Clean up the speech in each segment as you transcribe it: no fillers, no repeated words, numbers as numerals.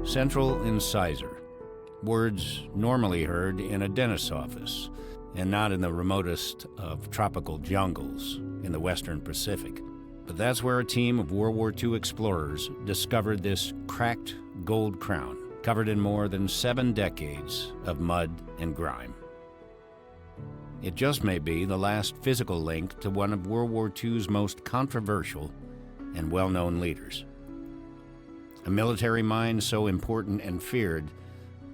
Central incisor. Words normally heard in a dentist's office and not in the remotest of tropical jungles in the Western Pacific. But that's where a team of World War II explorers discovered this cracked gold crown covered in more than 7 decades of mud and grime. It just may be the last physical link to one of World War II's most controversial and well-known leaders. A military mind so important and feared,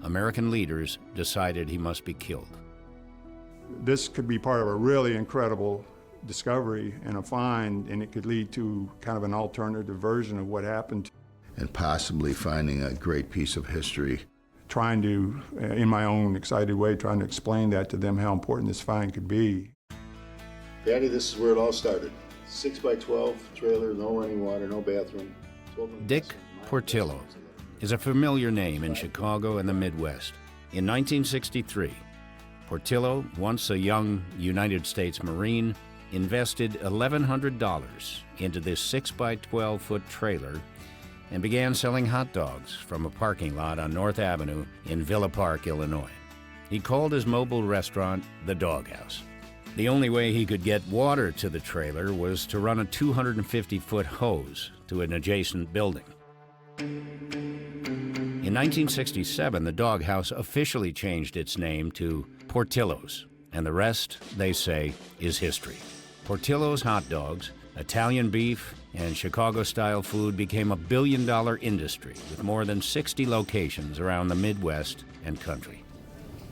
American leaders decided he must be killed. This could be part of a really incredible discovery and a find, and it could lead to kind of an alternative version of what happened. And possibly finding a great piece of history. Trying to, in my own excited way, trying to explain that to them, how important this find could be. Daddy, this is where it all started. 6x12 trailer, no running water, no bathroom. Dick Portillo is a familiar name in Chicago and the Midwest. In 1963, Portillo, once a young United States Marine, invested $1,100 into this 6x12-foot trailer and began selling hot dogs from a parking lot on North Avenue in Villa Park, Illinois. He called his mobile restaurant the Doghouse. The only way he could get water to the trailer was to run a 250-foot hose to an adjacent building. In 1967, the Doghouse officially changed its name to Portillo's, and the rest, they say, is history. Portillo's hot dogs, Italian beef, and Chicago-style food became a billion-dollar industry with more than 60 locations around the Midwest and country.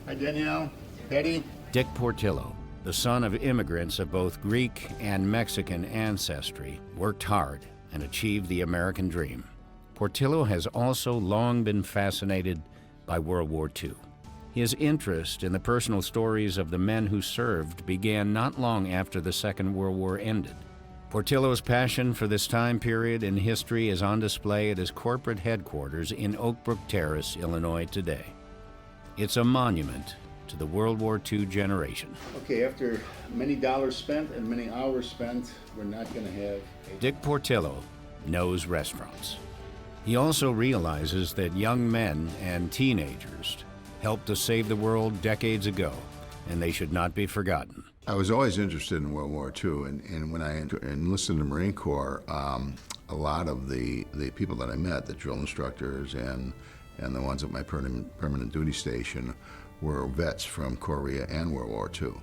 Hi, Danielle. Betty. Dick Portillo, the son of immigrants of both Greek and Mexican ancestry, worked hard and achieved the American dream. Portillo has also long been fascinated by World War II. His interest in the personal stories of the men who served began not long after the Second World War ended. Portillo's passion for this time period in history is on display at his corporate headquarters in Oak Brook Terrace, Illinois today. It's a monument to the World War II generation. Okay, after many dollars spent and many hours spent, we're not going to have... Dick Portillo knows restaurants. He also realizes that young men and teenagers helped to save the world decades ago, and they should not be forgotten. I was always interested in World War II, and when I enlisted in the Marine Corps, a lot of the people that I met, the drill instructors and the ones at my permanent duty station, were vets from Korea and World War II.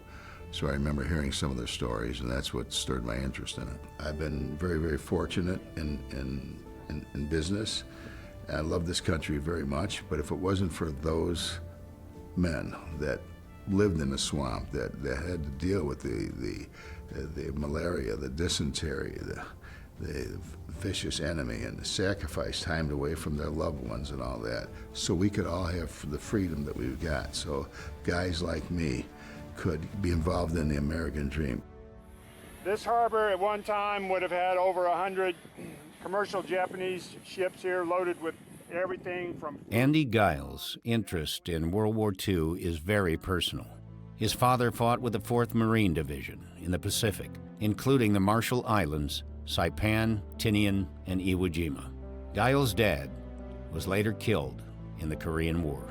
So I remember hearing some of their stories, and that's what stirred my interest in it. I've been very, very fortunate in business. I love this country very much, but if it wasn't for those men that lived in the swamp, that had to deal with the malaria, the dysentery, the vicious enemy, and sacrificed time away from their loved ones and all that, so we could all have the freedom that we've got, so guys like me could be involved in the American dream. This harbor at one time would have had over 100 commercial Japanese ships here loaded with everything from... Andy Giles' interest in World War II is very personal. His father fought with the 4th Marine Division in the Pacific, including the Marshall Islands, Saipan, Tinian, and Iwo Jima. Giles' dad was later killed in the Korean War.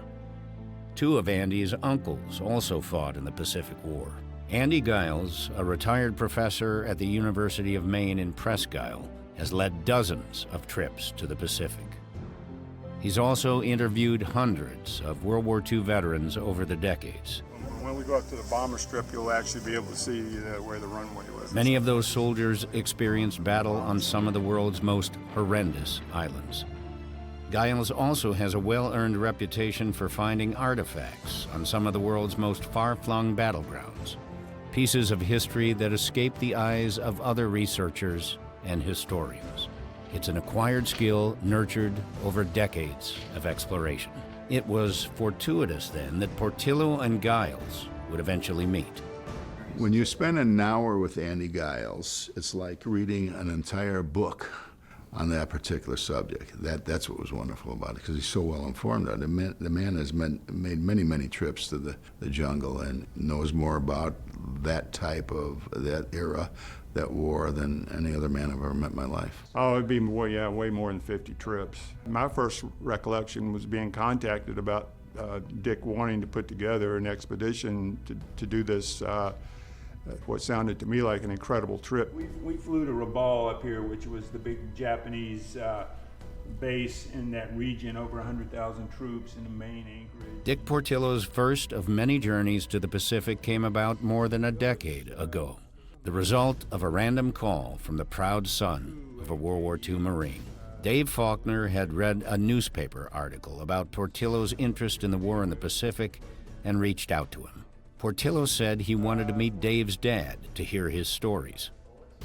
2 of Andy's uncles also fought in the Pacific War. Andy Giles, a retired professor at the University of Maine in Presque Isle, has led dozens of trips to the Pacific. He's also interviewed hundreds of World War II veterans over the decades. When we go up to the bomber strip, you'll actually be able to see where the runway was. Many of those soldiers experienced battle on some of the world's most horrendous islands. Giles also has a well-earned reputation for finding artifacts on some of the world's most far-flung battlegrounds, pieces of history that escape the eyes of other researchers and historians. It's an acquired skill nurtured over decades of exploration. It was fortuitous then that Portillo and Giles would eventually meet. When you spend an hour with Andy Giles, it's like reading an entire book on that particular subject. That's what was wonderful about it, because he's so well informed on it. The man has made many trips to the jungle and knows more about that that era, that war, than any other man I've ever met in my life. Oh, it'd be way more than 50 trips. My first recollection was being contacted about Dick wanting to put together an expedition to do this, what sounded to me like an incredible trip. We flew to Rabaul up here, which was the big Japanese base in that region, over 100,000 troops in the main anchorage. Dick Portillo's first of many journeys to the Pacific came about more than a decade ago, the result of a random call from the proud son of a World War II Marine. Dave Faulkner had read a newspaper article about Portillo's interest in the war in the Pacific and reached out to him. Portillo said he wanted to meet Dave's dad to hear his stories.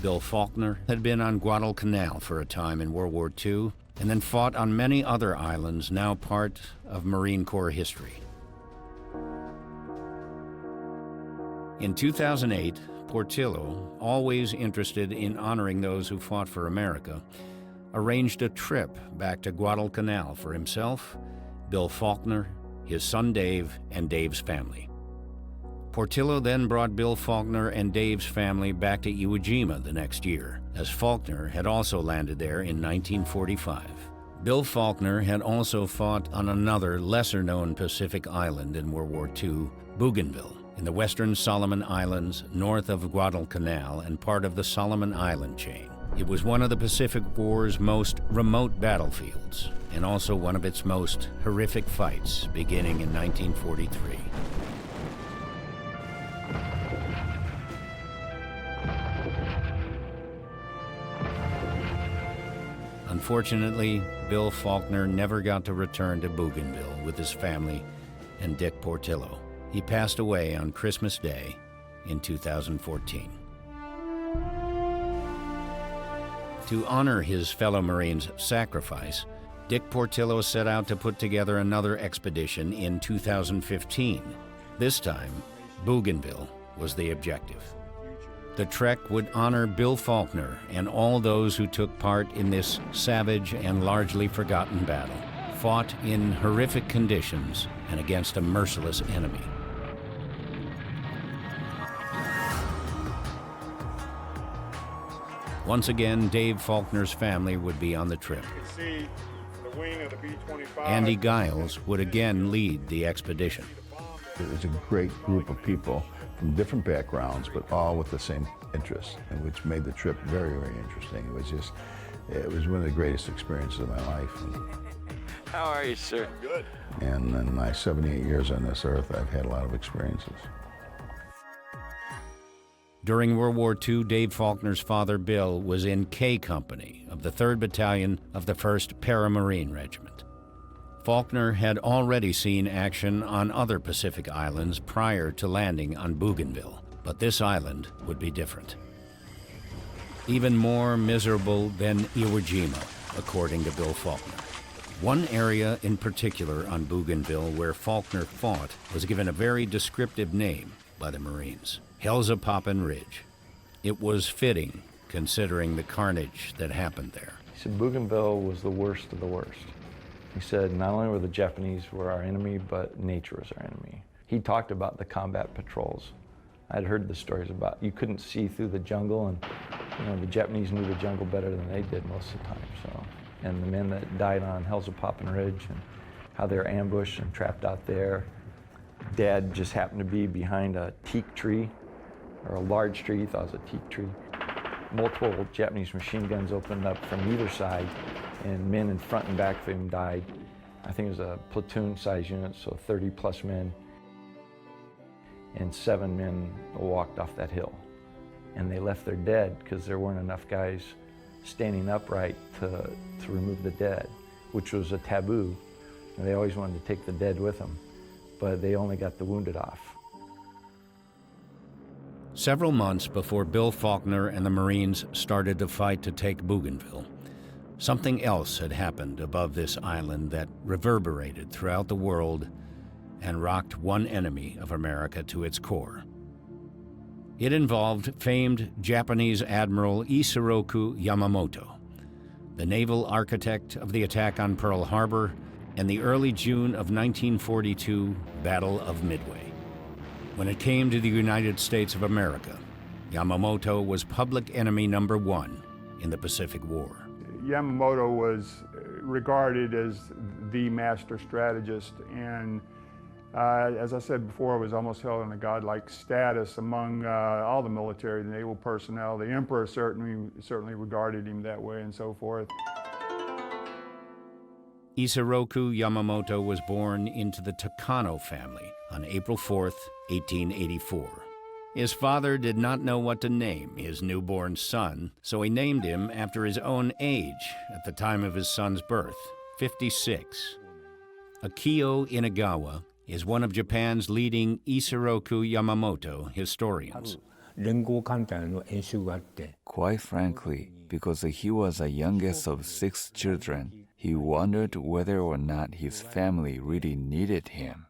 Bill Faulkner had been on Guadalcanal for a time in World War II and then fought on many other islands now part of Marine Corps history. In 2008, Portillo, always interested in honoring those who fought for America, arranged a trip back to Guadalcanal for himself, Bill Faulkner, his son Dave, and Dave's family. Portillo then brought Bill Faulkner and Dave's family back to Iwo Jima the next year, as Faulkner had also landed there in 1945. Bill Faulkner had also fought on another lesser-known Pacific island in World War II, Bougainville, in the western Solomon Islands, north of Guadalcanal and part of the Solomon Island chain. It was one of the Pacific War's most remote battlefields, and also one of its most horrific fights, beginning in 1943. Unfortunately, Bill Faulkner never got to return to Bougainville with his family and Dick Portillo. He passed away on Christmas Day in 2014. To honor his fellow Marines' sacrifice, Dick Portillo set out to put together another expedition in 2015. This time, Bougainville was the objective. The trek would honor Bill Faulkner and all those who took part in this savage and largely forgotten battle, fought in horrific conditions and against a merciless enemy. Once again, Dave Faulkner's family would be on the trip. See the wing of the B-25. Andy Giles would again lead the expedition. It was a great group of people from different backgrounds, but all with the same interests, and which made the trip very interesting. It was one of the greatest experiences of my life. How are you, sir? Good. And in my 78 years on this earth, I've had a lot of experiences. During World War II, Dave Faulkner's father, Bill, was in K Company of the 3rd Battalion of the 1st Paramarine Regiment. Faulkner had already seen action on other Pacific islands prior to landing on Bougainville, but this island would be different. Even more miserable than Iwo Jima, according to Bill Faulkner. One area in particular on Bougainville where Faulkner fought was given a very descriptive name by the Marines, Hellzapoppin Ridge. It was fitting, considering the carnage that happened there. He said Bougainville was the worst of the worst. He said not only were the Japanese were our enemy, but nature was our enemy. He talked about the combat patrols. I'd heard the stories about you couldn't see through the jungle, and the Japanese knew the jungle better than they did most of the time. So, and the men that died on Hellzapoppin Ridge and how they were ambushed and trapped out there. Dad just happened to be behind a teak tree, or a large tree. He thought it was a teak tree. Multiple Japanese machine guns opened up from either side, and men in front and back of him died. I think it was a platoon-size unit, so 30 plus men, and 7 men walked off that hill. And they left their dead because there weren't enough guys standing upright to remove the dead, which was a taboo. And they always wanted to take the dead with them, but they only got the wounded off. Several months before Bill Faulkner and the Marines started to fight to take Bougainville, something else had happened above this island that reverberated throughout the world and rocked one enemy of America to its core. It involved famed Japanese Admiral Isoroku Yamamoto. the naval architect of the attack on Pearl Harbor, and the early June of 1942 Battle of Midway. When it came to the United States of America, Yamamoto was public enemy number one in the Pacific War. Yamamoto was regarded as the master strategist, and as I said before, was almost held in a godlike status among all the military, the naval personnel. The emperor certainly regarded him that way, and so forth. Isoroku Yamamoto was born into the Takano family on April 4th, 1884. His father did not know what to name his newborn son, so he named him after his own age at the time of his son's birth, 56. Akio Inagawa is one of Japan's leading Isoroku Yamamoto historians. Quite frankly, because he was the youngest of 6 children, he wondered whether or not his family really needed him.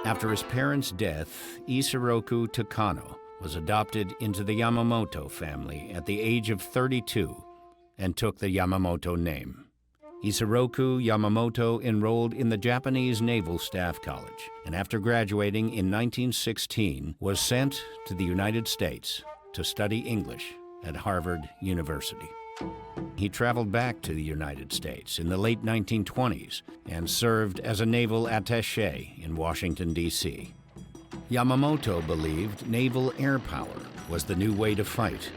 After his parents' death, Isoroku Takano was adopted into the Yamamoto family at the age of 32 and took the Yamamoto name. Isoroku Yamamoto enrolled in the Japanese Naval Staff College, and after graduating in 1916 was sent to the United States to study English at Harvard University. He traveled back to the United States in the late 1920s and served as a naval attaché in Washington, D.C. Yamamoto believed naval air power was the new way to fight,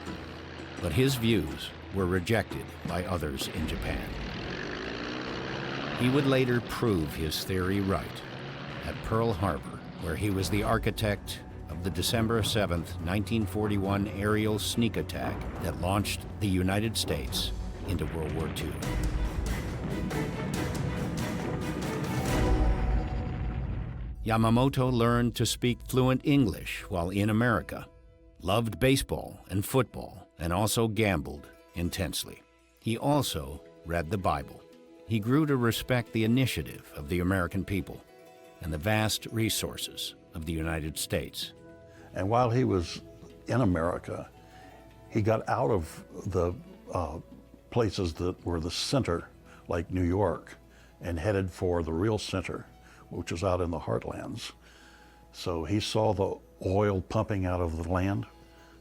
but his views were rejected by others in Japan. He would later prove his theory right at Pearl Harbor, where he was the architect of the December 7, 1941 aerial sneak attack that launched the United States into World War II. Yamamoto learned to speak fluent English while in America, loved baseball and football, and also gambled intensely. He also read the Bible. He grew to respect the initiative of the American people and the vast resources of the United States. And while he was in America, he got out of the places that were the center, like New York, and headed for the real center, which was out in the heartlands. So he saw the oil pumping out of the land.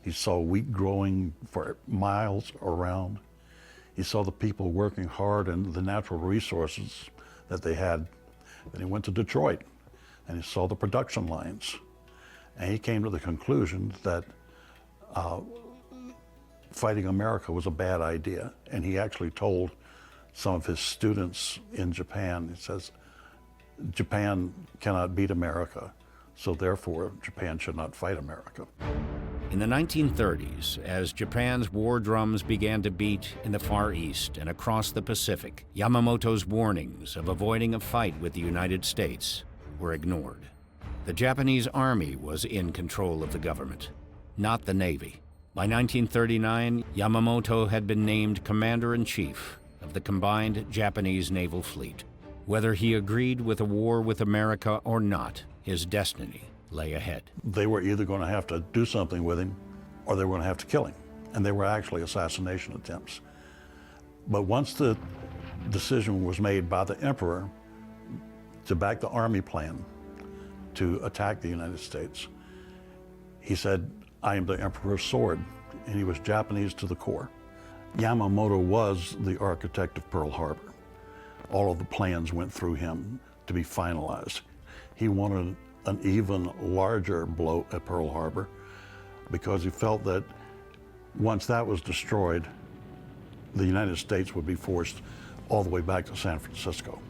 He saw wheat growing for miles around. He saw the people working hard and the natural resources that they had. Then he went to Detroit and he saw the production lines. And he came to the conclusion that fighting America was a bad idea. And he actually told some of his students in Japan, he says, Japan cannot beat America, so therefore Japan should not fight America. In the 1930s, as Japan's war drums began to beat in the Far East and across the Pacific, Yamamoto's warnings of avoiding a fight with the United States were ignored. The Japanese Army was in control of the government, not the Navy. By 1939, Yamamoto had been named Commander-in-Chief of the combined Japanese naval fleet. Whether he agreed with a war with America or not, his destiny lay ahead. They were either going to have to do something with him or they were going to have to kill him. And they were actually assassination attempts. But once the decision was made by the emperor to back the army plan to attack the United States, he said, I am the emperor's sword. And he was Japanese to the core. Yamamoto was the architect of Pearl Harbor. All of the plans went through him to be finalized. He wanted an even larger blow at Pearl Harbor because he felt that once that was destroyed, the United States would be forced all the way back to San Francisco.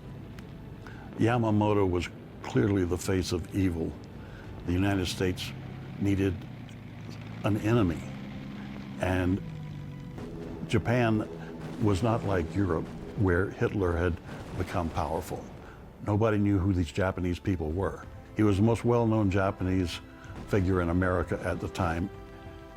Yamamoto was clearly the face of evil. The United States needed an enemy, and Japan was not like Europe, where Hitler had become powerful. Nobody knew who these Japanese people were. He was the most well-known Japanese figure in America at the time,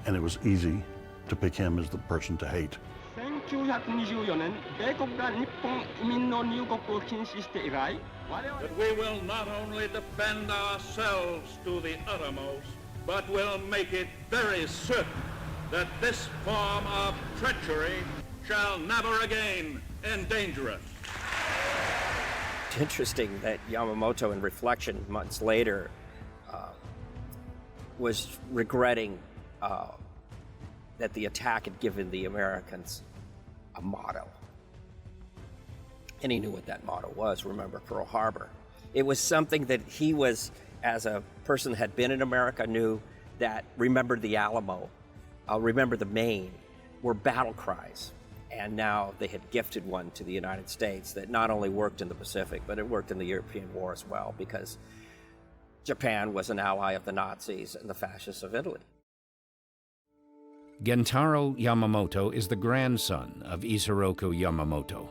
and it was easy to pick him as the person to hate. 1924年、米国が日本移民の入国を禁止して以来、that we will not only defend ourselves to the uttermost, but will make it very certain that this form of treachery shall never again endanger us. It's interesting that Yamamoto, in reflection months later, was regretting that the attack had given the Americans a motto. And he knew what that motto was, remember Pearl Harbor. It was something that he was, as a person that had been in America, knew that remember the Alamo, remember the Maine, were battle cries. And now they had gifted one to the United States that not only worked in the Pacific, but it worked in the European War as well, because Japan was an ally of the Nazis and the fascists of Italy. Gentaro Yamamoto is the grandson of Isoroku Yamamoto.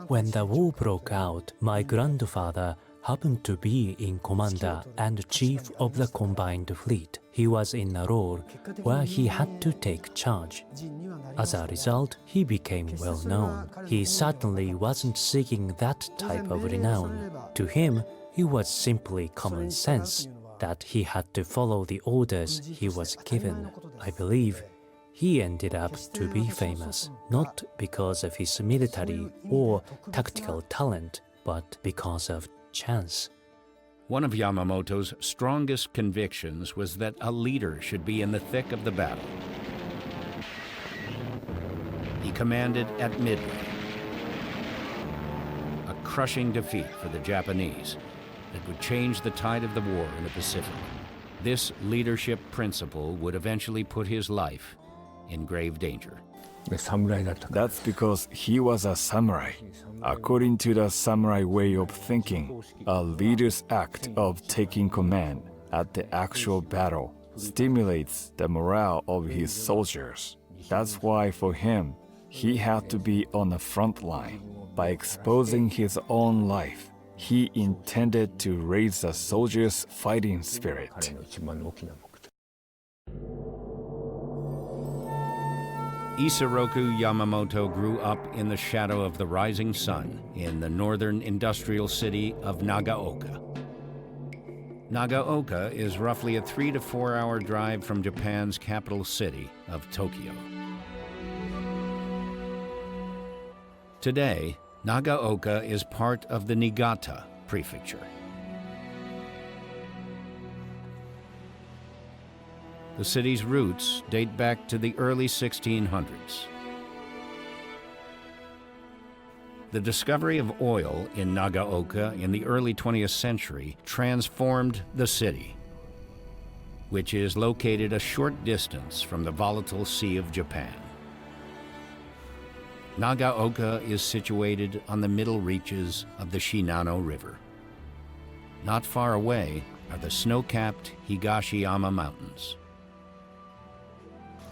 When the war broke out, my grandfather happened to be in commander and chief of the combined fleet. He was in a role where he had to take charge. As a result, he became well known. He certainly wasn't seeking that type of renown. To him, it was simply common sense that he had to follow the orders he was given. I believe he ended up to be famous, not because of his military or tactical talent, but because of chance. One of Yamamoto's strongest convictions was that a leader should be in the thick of the battle. He commanded at Midway, a crushing defeat for the Japanese that would change the tide of the war in the Pacific. This leadership principle would eventually put his life in grave danger. That's because he was a samurai. According to the samurai way of thinking, a leader's act of taking command at the actual battle stimulates the morale of his soldiers. That's why for him, he had to be on the front line. By exposing his own life, he intended to raise the soldiers' fighting spirit. Isoroku Yamamoto grew up in the shadow of the rising sun in the northern industrial city of Nagaoka. Nagaoka is roughly a 3 to 4 hour drive from Japan's capital city of Tokyo. Today, Nagaoka is part of the Niigata prefecture. The city's roots date back to the early 1600s. The discovery of oil in Nagaoka in the early 20th century transformed the city, which is located a short distance from the volatile Sea of Japan. Nagaoka is situated on the middle reaches of the Shinano River. Not far away are the snow-capped Higashiyama Mountains.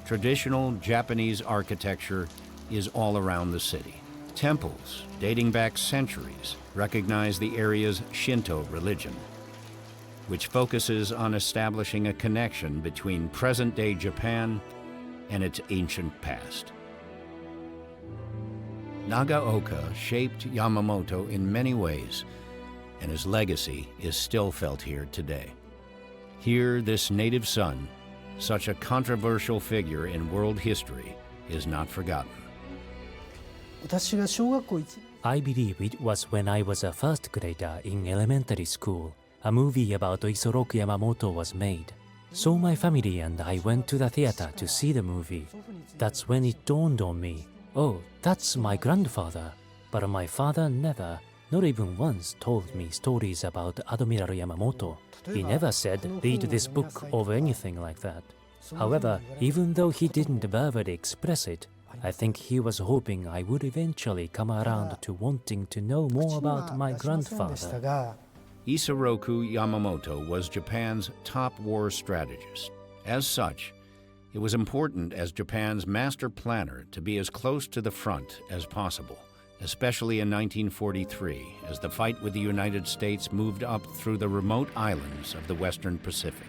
Traditional Japanese architecture is all around the city. Temples dating back centuries recognize the area's Shinto religion, which focuses on establishing a connection between present-day Japan and its ancient past. Nagaoka shaped Yamamoto in many ways, and his legacy is still felt here today. Here, this native son, such a controversial figure in world history, is not forgotten. I believe it was when I was a first grader in elementary school. A movie about Isoroku Yamamoto was made. So my family and I went to the theater to see the movie. That's when it dawned on me, oh, that's my grandfather. But my father never, not even once, told me stories about Admiral Yamamoto. He never said, read this book or anything like that. However, even though he didn't verbally express it, I think he was hoping I would eventually come around to wanting to know more about my grandfather. Isoroku Yamamoto was Japan's top war strategist. As such, it was important as Japan's master planner to be as close to the front as possible, especially in 1943, as the fight with the United States moved up through the remote islands of the Western Pacific.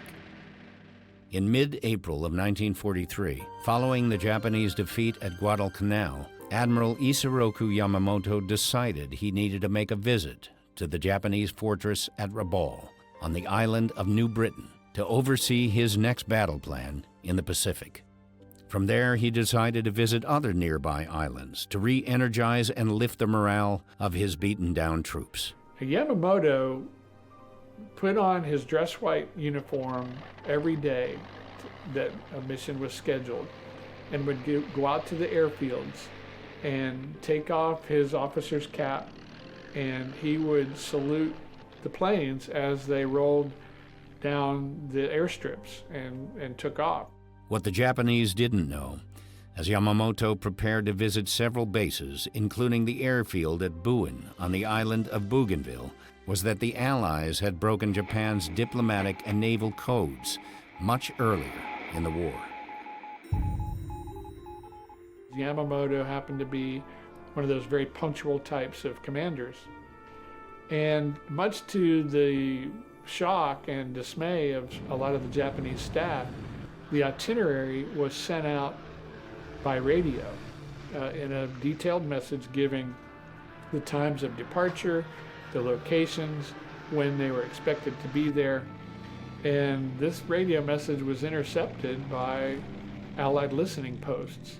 In mid-April of 1943, following the Japanese defeat at Guadalcanal, Admiral Isoroku Yamamoto decided he needed to make a visit to the Japanese fortress at Rabaul on the island of New Britain, to oversee his next battle plan in the Pacific. From there, he decided to visit other nearby islands to re-energize and lift the morale of his beaten-down troops. Yamamoto put on his dress white uniform every day that a mission was scheduled and would go out to the airfields and take off his officer's cap, and he would salute the planes as they rolled down the airstrips and took off. What the Japanese didn't know, as Yamamoto prepared to visit several bases, including the airfield at Buin on the island of Bougainville, was that the Allies had broken Japan's diplomatic and naval codes much earlier in the war. Yamamoto happened to be one of those very punctual types of commanders. And much to the shock and dismay of a lot of the Japanese staff, the itinerary was sent out by radio in a detailed message giving the times of departure, the locations, when they were expected to be there. And this radio message was intercepted by Allied listening posts.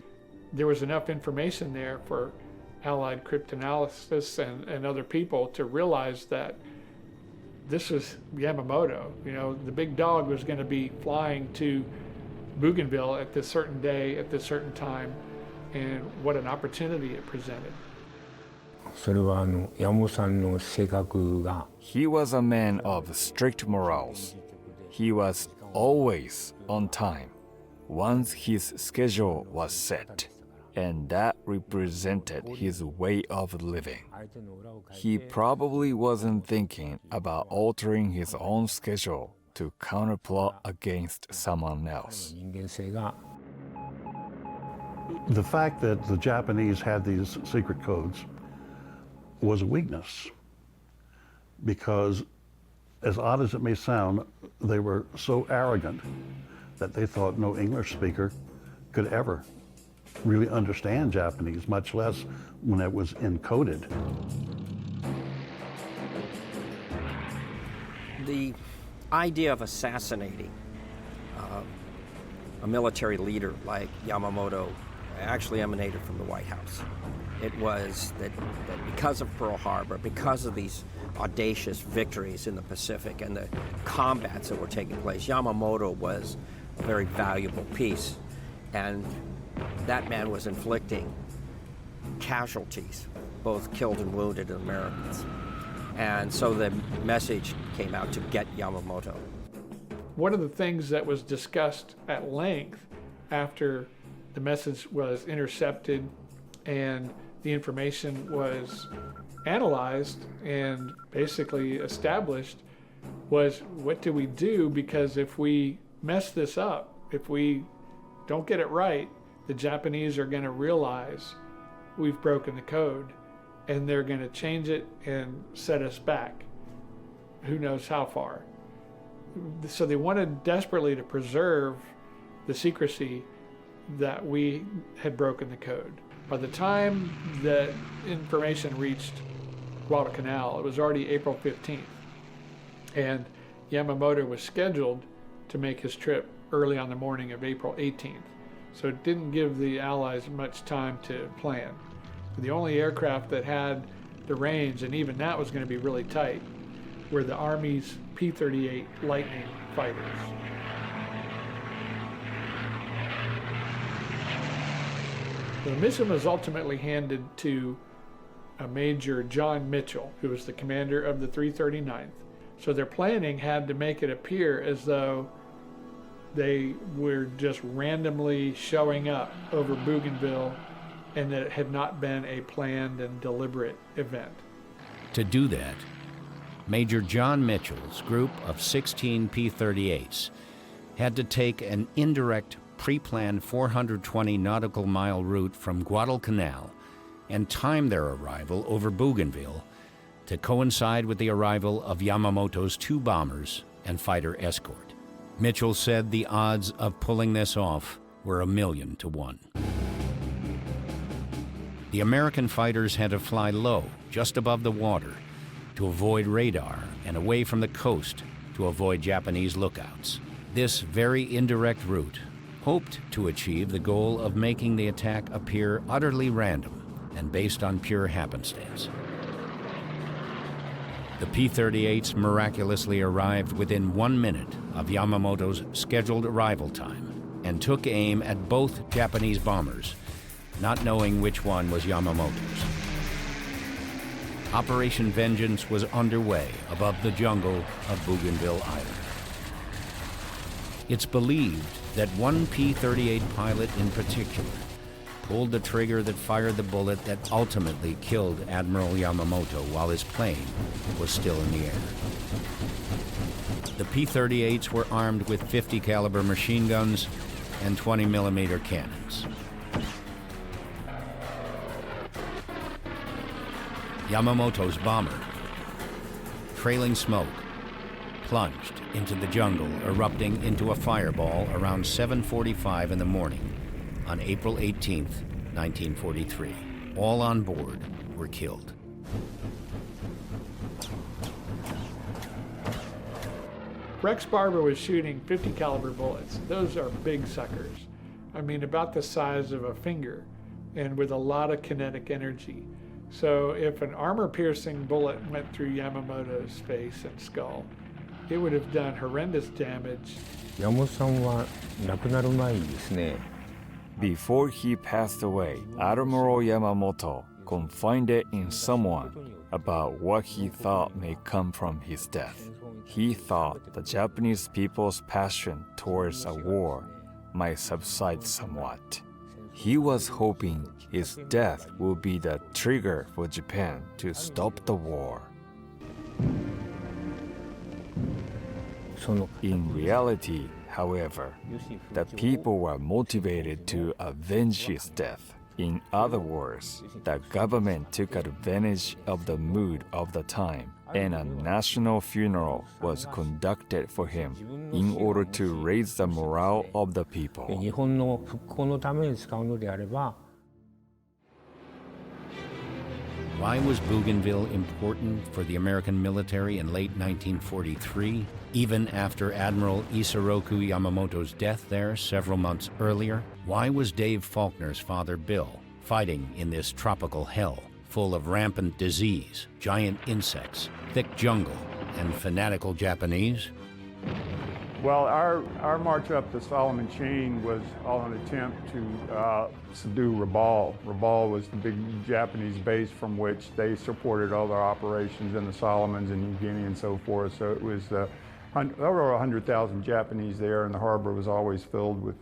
There was enough information there for Allied cryptanalysis and other people to realize that this was Yamamoto. You know, the big dog was going to be flying to Bougainville at this certain day, at this certain time, and what an opportunity it presented. He was a man of strict morals. He was always on time once his schedule was set, and that represented his way of living. He probably wasn't thinking about altering his own schedule to counterplot against someone else. The fact that the Japanese had these secret codes was a weakness, because as odd as it may sound, they were so arrogant that they thought no English speaker could ever really understand Japanese, much less when it was encoded. The idea of assassinating a military leader like Yamamoto actually emanated from the White House. It was that because of Pearl Harbor, because of these audacious victories in the Pacific and the combats that were taking place, Yamamoto was a very valuable piece, and that man was inflicting casualties, both killed and wounded Americans. And so the message came out to get Yamamoto. One of the things that was discussed at length after the message was intercepted and the information was analyzed and basically established was, what do we do? Because if we mess this up, if we don't get it right, the Japanese are going to realize we've broken the code, and they're going to change it and set us back. Who knows how far? So they wanted desperately to preserve the secrecy that we had broken the code. By the time that information reached Guadalcanal, it was already April 15th, and Yamamoto was scheduled to make his trip early on the morning of April 18th. So it didn't give the Allies much time to plan. The only aircraft that had the range, and even that was going to be really tight, were the Army's P-38 Lightning fighters. The mission was ultimately handed to Major John Mitchell, who was the commander of the 339th. So their planning had to make it appear as though they were just randomly showing up over Bougainville and that it had not been a planned and deliberate event. To do that, Major John Mitchell's group of 16 P-38s had to take an indirect, pre-planned 420 nautical mile route from Guadalcanal and time their arrival over Bougainville to coincide with the arrival of Yamamoto's 2 bombers and fighter escort. Mitchell said the odds of pulling this off were 1,000,000 to 1. The American fighters had to fly low, just above the water, to avoid radar and away from the coast to to avoid Japanese lookouts. This very indirect route hoped to achieve the goal of making the attack appear utterly random and based on pure happenstance. The P-38s miraculously arrived within 1 minute of Yamamoto's scheduled arrival time and took aim at both Japanese bombers, not knowing which one was Yamamoto's. Operation Vengeance was underway above the jungle of Bougainville Island. It's believed that one P-38 pilot in particular pulled the trigger that fired the bullet that ultimately killed Admiral Yamamoto while his plane was still in the air. The P-38s were armed with 50 caliber machine guns and 20 millimeter cannons. Yamamoto's bomber, trailing smoke, plunged into the jungle, erupting into a fireball around 7:45 in the morning on April 18, 1943. All on board were killed. Rex Barber was shooting 50 caliber bullets. Those are big suckers. I mean, about the size of a finger and with a lot of kinetic energy. So if an armor-piercing bullet went through Yamamoto's face and skull, it would have done horrendous damage. Before he passed away, Admiral Yamamoto confided in someone about what he thought may come from his death. He thought the Japanese people's passion towards a war might subside somewhat. He was hoping his death would be the trigger for Japan to stop the war. In reality, however, the people were motivated to avenge his death. In other words, the government took advantage of the mood of the time, and a national funeral was conducted for him in order to raise the morale of the people. Why was Bougainville important for the American military in late 1943, even after Admiral Isoroku Yamamoto's death there several months earlier? Why was Dave Faulkner's father, Bill, fighting in this tropical hell full of rampant disease, giant insects, thick jungle, and fanatical Japanese? Well, our march up the Solomon Chain was all an attempt to subdue Rabaul. Rabaul was the big Japanese base from which they supported all their operations in the Solomons and New Guinea and so forth. So it was over 100,000 Japanese there, and the harbor was always filled with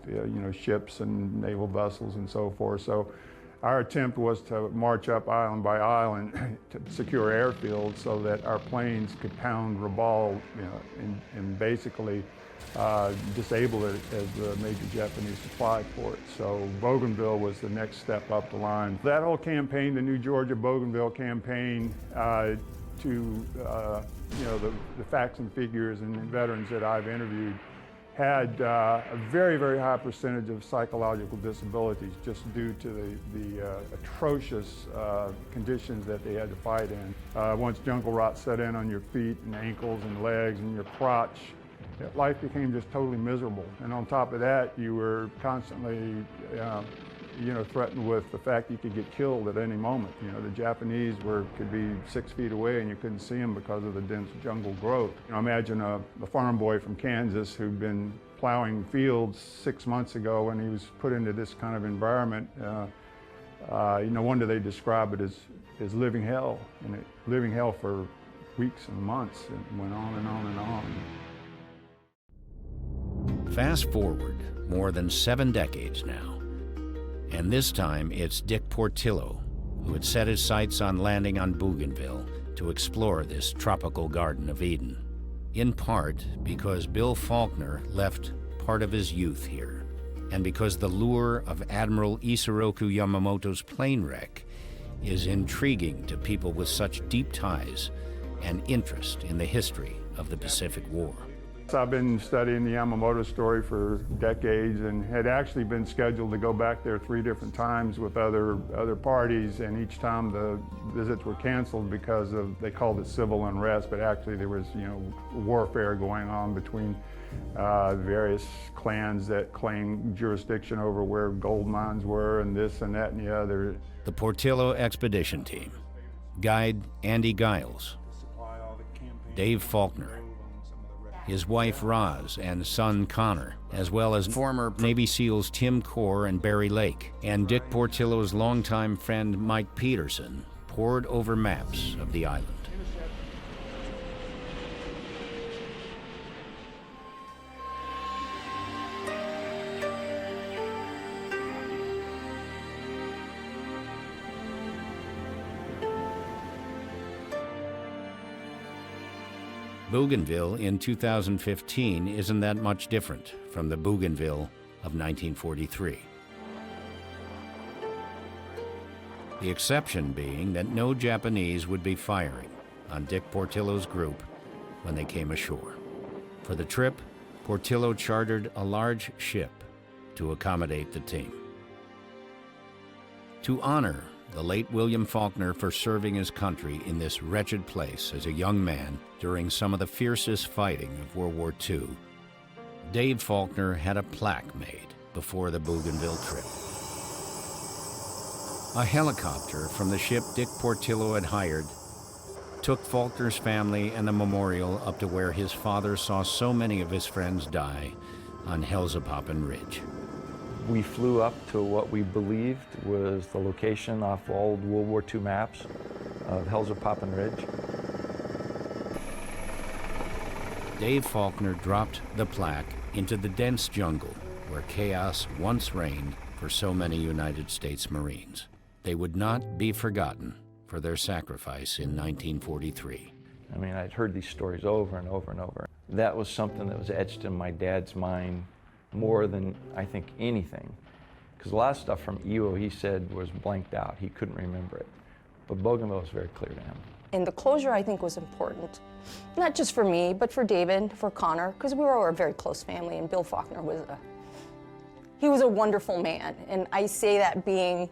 ships and naval vessels and so forth. So our attempt was to march up island by island to secure airfields so that our planes could pound Rabaul, and basically disable it as the major Japanese supply port. So Bougainville was the next step up the line. That whole campaign, the New Georgia Bougainville campaign, the facts and figures and veterans that I've interviewed, had a very, very high percentage of psychological disabilities just due to the atrocious conditions that they had to fight in. Once jungle rot set in on your feet and ankles and legs and your crotch, life became just totally miserable. And on top of that, you were constantly threatened with the fact you could get killed at any moment. The Japanese could be 6 feet away and you couldn't see them because of the dense jungle growth. Imagine a farm boy from Kansas who'd been plowing fields 6 months ago and he was put into this kind of environment. No wonder they describe it as living hell, and living hell for weeks and months. It went on and on and on. Fast forward more than 7 decades now, and this time it's Dick Portillo who had set his sights on landing on Bougainville to explore this tropical Garden of Eden, in part because Bill Faulkner left part of his youth here, and because the lure of Admiral Isoroku Yamamoto's plane wreck is intriguing to people with such deep ties and interest in the history of the Pacific War. I've been studying the Yamamoto story for decades and had actually been scheduled to go back there 3 different times with other parties, and each time the visits were canceled because of, they called it civil unrest, but actually there was, warfare going on between various clans that claimed jurisdiction over where gold mines were and this and that and the other. The Portillo Expedition Team. Guide Andy Giles. Dave Faulkner. His wife Roz and son Connor, as well as former Navy SEALs Tim Core and Barry Lake, and Dick Portillo's longtime friend Mike Peterson pored over maps of the island. Bougainville in 2015 isn't that much different from the Bougainville of 1943. The exception being that no Japanese would be firing on Dick Portillo's group when they came ashore. For the trip, Portillo chartered a large ship to accommodate the team. To honor the late William Faulkner for serving his country in this wretched place as a young man during some of the fiercest fighting of World War II, Dave Faulkner had a plaque made before the Bougainville trip. A helicopter from the ship Dick Portillo had hired took Faulkner's family and the memorial up to where his father saw so many of his friends die on Hellzapoppen Ridge. We flew up to what we believed was the location off old World War II maps of Hellzapoppen Ridge. Dave Faulkner dropped the plaque into the dense jungle where chaos once reigned for so many United States Marines. They would not be forgotten for their sacrifice in 1943. I mean, I'd heard these stories over and over and over. That was something that was etched in my dad's mind more than I think anything. Because a lot of stuff from Iwo, he said, was blanked out. He couldn't remember it. But Bougainville was very clear to him. And the closure, I think, was important. Not just for me, but for David, for Connor, because we were a very close family, and Bill Faulkner was he was a wonderful man. And I say that being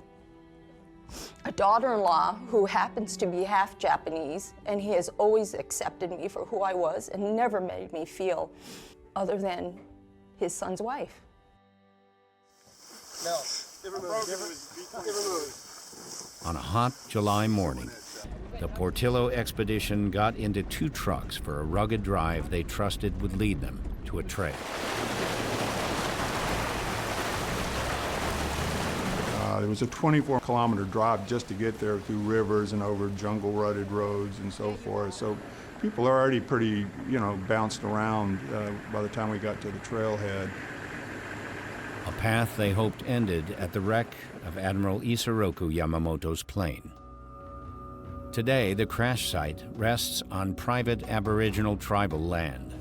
a daughter-in-law who happens to be half Japanese, and he has always accepted me for who I was and never made me feel other than his son's wife. On a hot July morning, the Portillo expedition got into 2 trucks for a rugged drive they trusted would lead them to a trail. It was a 24-kilometer drive just to get there through rivers and over jungle-rutted roads and so forth. So people are already pretty, bounced around by the time we got to the trailhead. A path they hoped ended at the wreck of Admiral Isoroku Yamamoto's plane. Today, the crash site rests on private Aboriginal tribal land.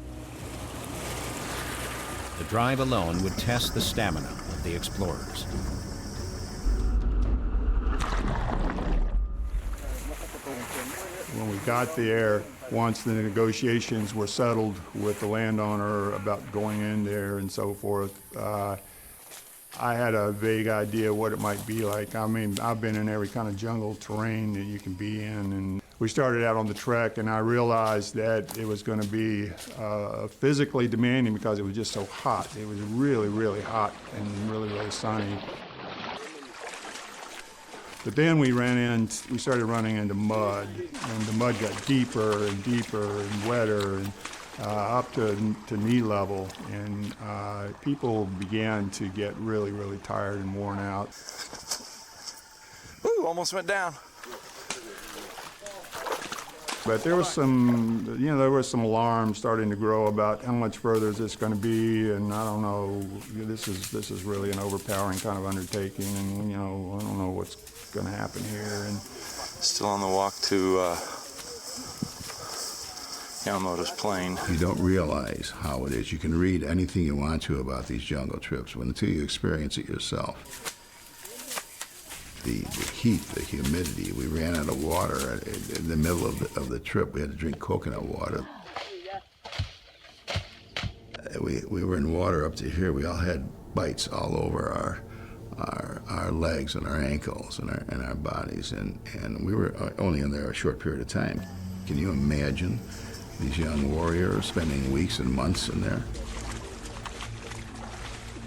The drive alone would test the stamina of the explorers. When we got there, once the negotiations were settled with the landowner about going in there and so forth, I had a vague idea what it might be like. I mean, I've been in every kind of jungle terrain that you can be in, and we started out on the trek, and I realized that it was going to be physically demanding because it was just so hot. It was really, really hot and really, really sunny. But then we started running into mud, and the mud got deeper and deeper and wetter and up to knee level, and people began to get really, really tired and worn out. Ooh, almost went down. But there was some alarm starting to grow about how much further is this going to be, and I don't know. This is really an overpowering kind of undertaking, and I don't know what's going to happen here. And still on the walk to Yamamoto's plane. You don't realize how it is. You can read anything you want to about these jungle trips, until you experience it yourself. The heat, the humidity. We ran out of water in the middle of the trip. We had to drink coconut water. we were in water up to here. We all had bites all over our legs and our ankles and our bodies, and we were only in there a short period of time. Can you imagine these young warriors spending weeks and months in there?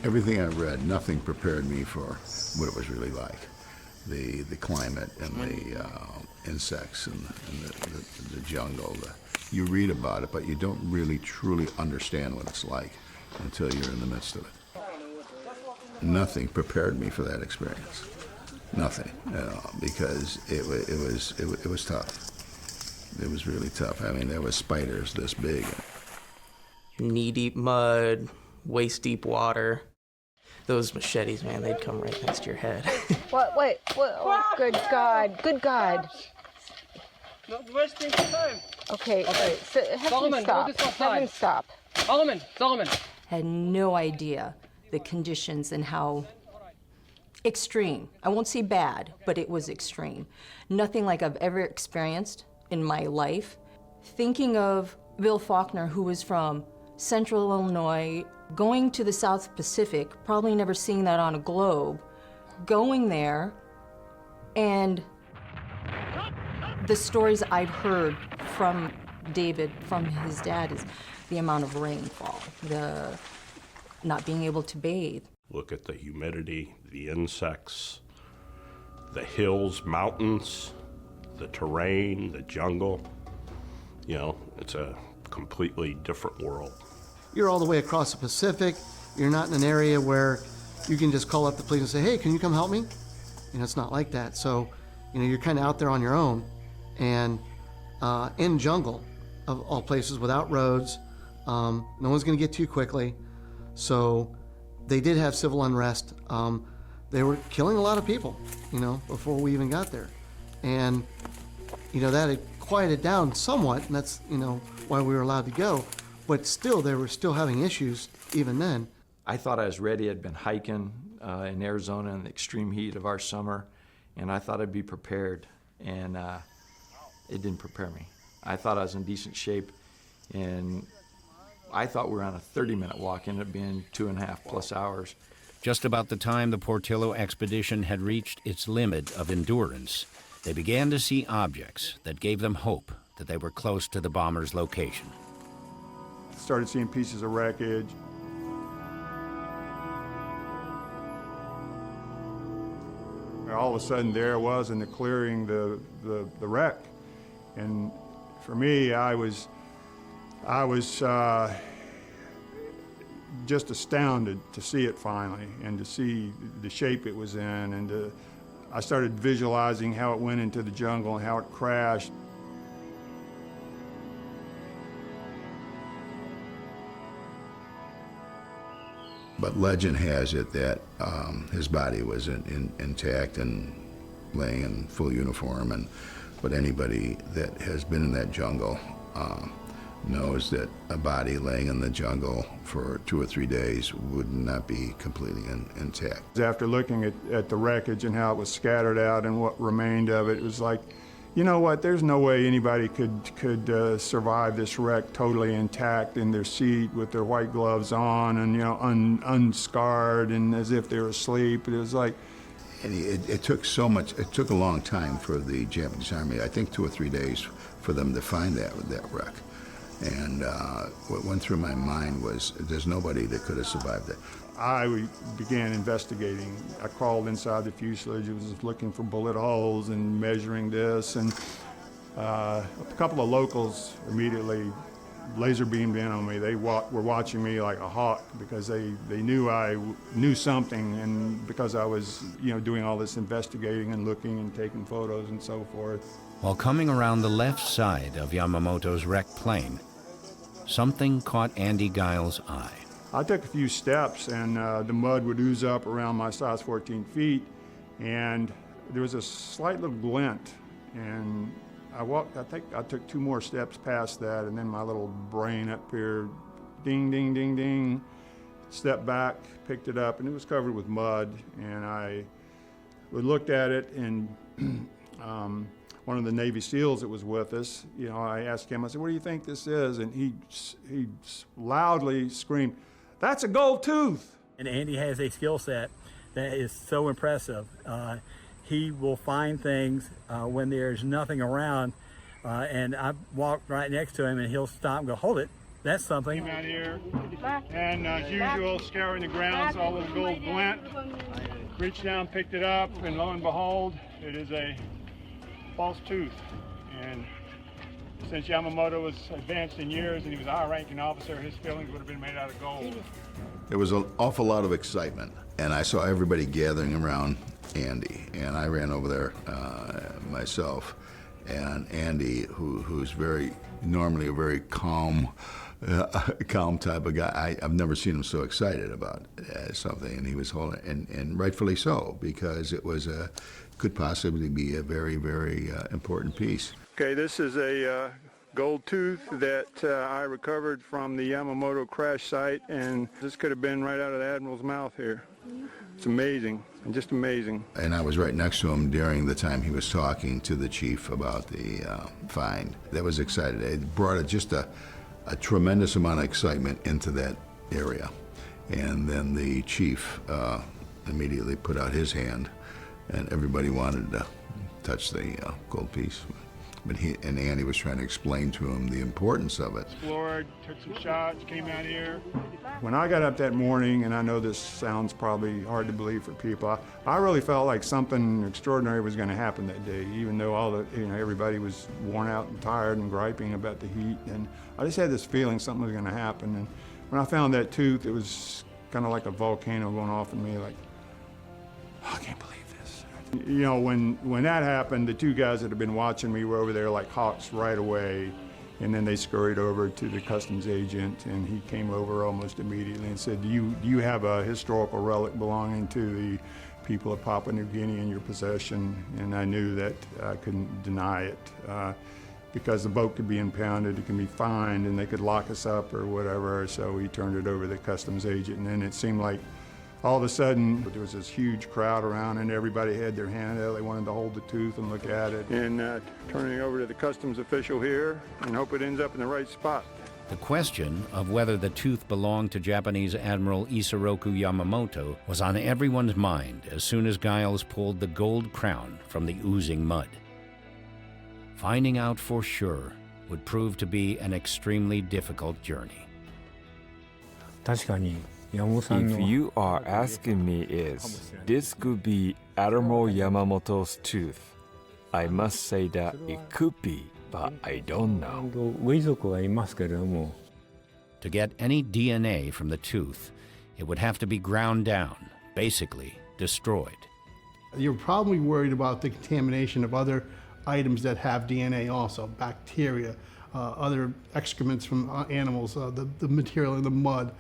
Everything I read, nothing prepared me for what it was really like. The climate and the insects and the jungle. You read about it, but you don't really truly understand what it's like until you're in the midst of it. Nothing prepared me for that experience. Nothing at all, because it was tough. It was really tough. I mean, there was spiders this big. Knee-deep mud, waist-deep water. Those machetes, man, they'd come right next to your head. What? Wait. Oh, good God. Good God. Not wasting time. Okay. So have him stop. Have him stop. Solomon. Had no idea the conditions and how extreme. I won't say bad, but it was extreme. Nothing like I've ever experienced in my life. Thinking of Bill Faulkner, who was from Central Illinois, going to the South Pacific, probably never seeing that on a globe, going there, and the stories I'd heard from David, from his dad, is the amount of rainfall, the not being able to bathe. Look at the humidity, the insects, the hills, mountains, the terrain, the jungle. You know, it's a completely different world. You're all the way across the Pacific. You're not in an area where you can just call up the police and say, hey, can you come help me? You know, it's not like that. So, you know, you're kind of out there on your own and in jungle of all places without roads. No one's going to get to you quickly. So they did have civil unrest. They were killing a lot of people, you know, before we even got there. And, you know, that had quieted down somewhat, and that's, you know, why we were allowed to go. But still, they were still having issues even then. I thought I was ready. I'd been hiking in Arizona in the extreme heat of our summer, and I thought I'd be prepared, and it didn't prepare me. I thought I was in decent shape, and I thought we were on a 30-minute walk, ended up being 2.5+ hours. Just about the time the Portillo expedition had reached its limit of endurance, they began to see objects that gave them hope that they were close to the bomber's location. Started seeing pieces of wreckage. All of a sudden there it was in the clearing, the wreck. And for me, I was just astounded to see it finally and to see the shape it was in. And I started visualizing how it went into the jungle and how it crashed. But legend has it that his body was intact and laying in full uniform, but anybody that has been in that jungle knows that a body laying in the jungle for 2 or 3 days would not be completely intact. After looking at the wreckage and how it was scattered out and what remained of it, it was like, you know what, there's no way anybody could survive this wreck totally intact in their seat with their white gloves on and, you know, unscarred and as if they were asleep. It was like... And it took so much, it took a long time for the Japanese Army, I think 2 or 3 days, for them to find that wreck. And what went through my mind was there's nobody that could have survived it. I began investigating. I crawled inside the fuselage, was looking for bullet holes and measuring this, and a couple of locals immediately laser beamed in on me. They were watching me like a hawk because they knew I knew something, and because I was, you know, doing all this investigating and looking and taking photos and so forth. While coming around the left side of Yamamoto's wrecked plane, something caught Andy Giles' eye. I took a few steps and the mud would ooze up around my size 14 feet, and there was a slight little glint, and I think I took 2 more steps past that, and then my little brain up here, ding, ding, ding, ding, stepped back, picked it up, and it was covered with mud, and I looked at it, and one of the Navy SEALs that was with us, you know, I asked him, I said, what do you think this is? And he loudly screamed, "That's a gold tooth." And Andy has a skill set that is so impressive. He will find things when there's nothing around, and I walked right next to him and he'll stop and go, "Hold it, that's something." Came out here, and as usual, scouring the ground, saw a little gold glint, reached down, picked it up, and lo and behold, it is a false tooth. And since Yamamoto was advanced in years and he was a high-ranking officer, his fillings would have been made out of gold. There was an awful lot of excitement, and I saw everybody gathering around Andy, and I ran over there myself. And Andy, who's normally a very calm type of guy, I've never seen him so excited about something, and he was holding, and rightfully so, because it was could possibly be a very, very important piece. Okay, this is a gold tooth that I recovered from the Yamamoto crash site, and this could have been right out of the Admiral's mouth here. It's amazing, just amazing. And I was right next to him during the time he was talking to the chief about the find. That was exciting. It brought just a tremendous amount of excitement into that area. And then the chief immediately put out his hand, and everybody wanted to touch the gold piece. But Andy was trying to explain to him the importance of it. Explored, took some shots, came out here. When I got up that morning, and I know this sounds probably hard to believe for people, I really felt like something extraordinary was going to happen that day, even though everybody was worn out and tired and griping about the heat. And I just had this feeling something was going to happen. And when I found that tooth, it was kind of like a volcano going off in me, like, oh, I can't believe this. You know, when that happened, the two guys that had been watching me were over there like hawks right away. And then they scurried over to the customs agent, and he came over almost immediately and said, do you have a historical relic belonging to the people of Papua New Guinea in your possession? And I knew that I couldn't deny it because the boat could be impounded, it can be fined, and they could lock us up or whatever. So he turned it over to the customs agent, and then it seemed like all of a sudden there was this huge crowd around, and everybody had their hand out. They wanted to hold the tooth and look at it. And turning it over to the customs official here and hope it ends up in the right spot. The question of whether the tooth belonged to Japanese Admiral Isoroku Yamamoto was on everyone's mind as soon as Giles pulled the gold crown from the oozing mud. Finding out for sure would prove to be an extremely difficult journey. If you are asking me this could be Admiral Yamamoto's tooth, I must say that it could be, but I don't know. To get any DNA from the tooth, it would have to be ground down, basically destroyed. You're probably worried about the contamination of other items that have DNA also, bacteria, other excrements from animals, the material in the mud,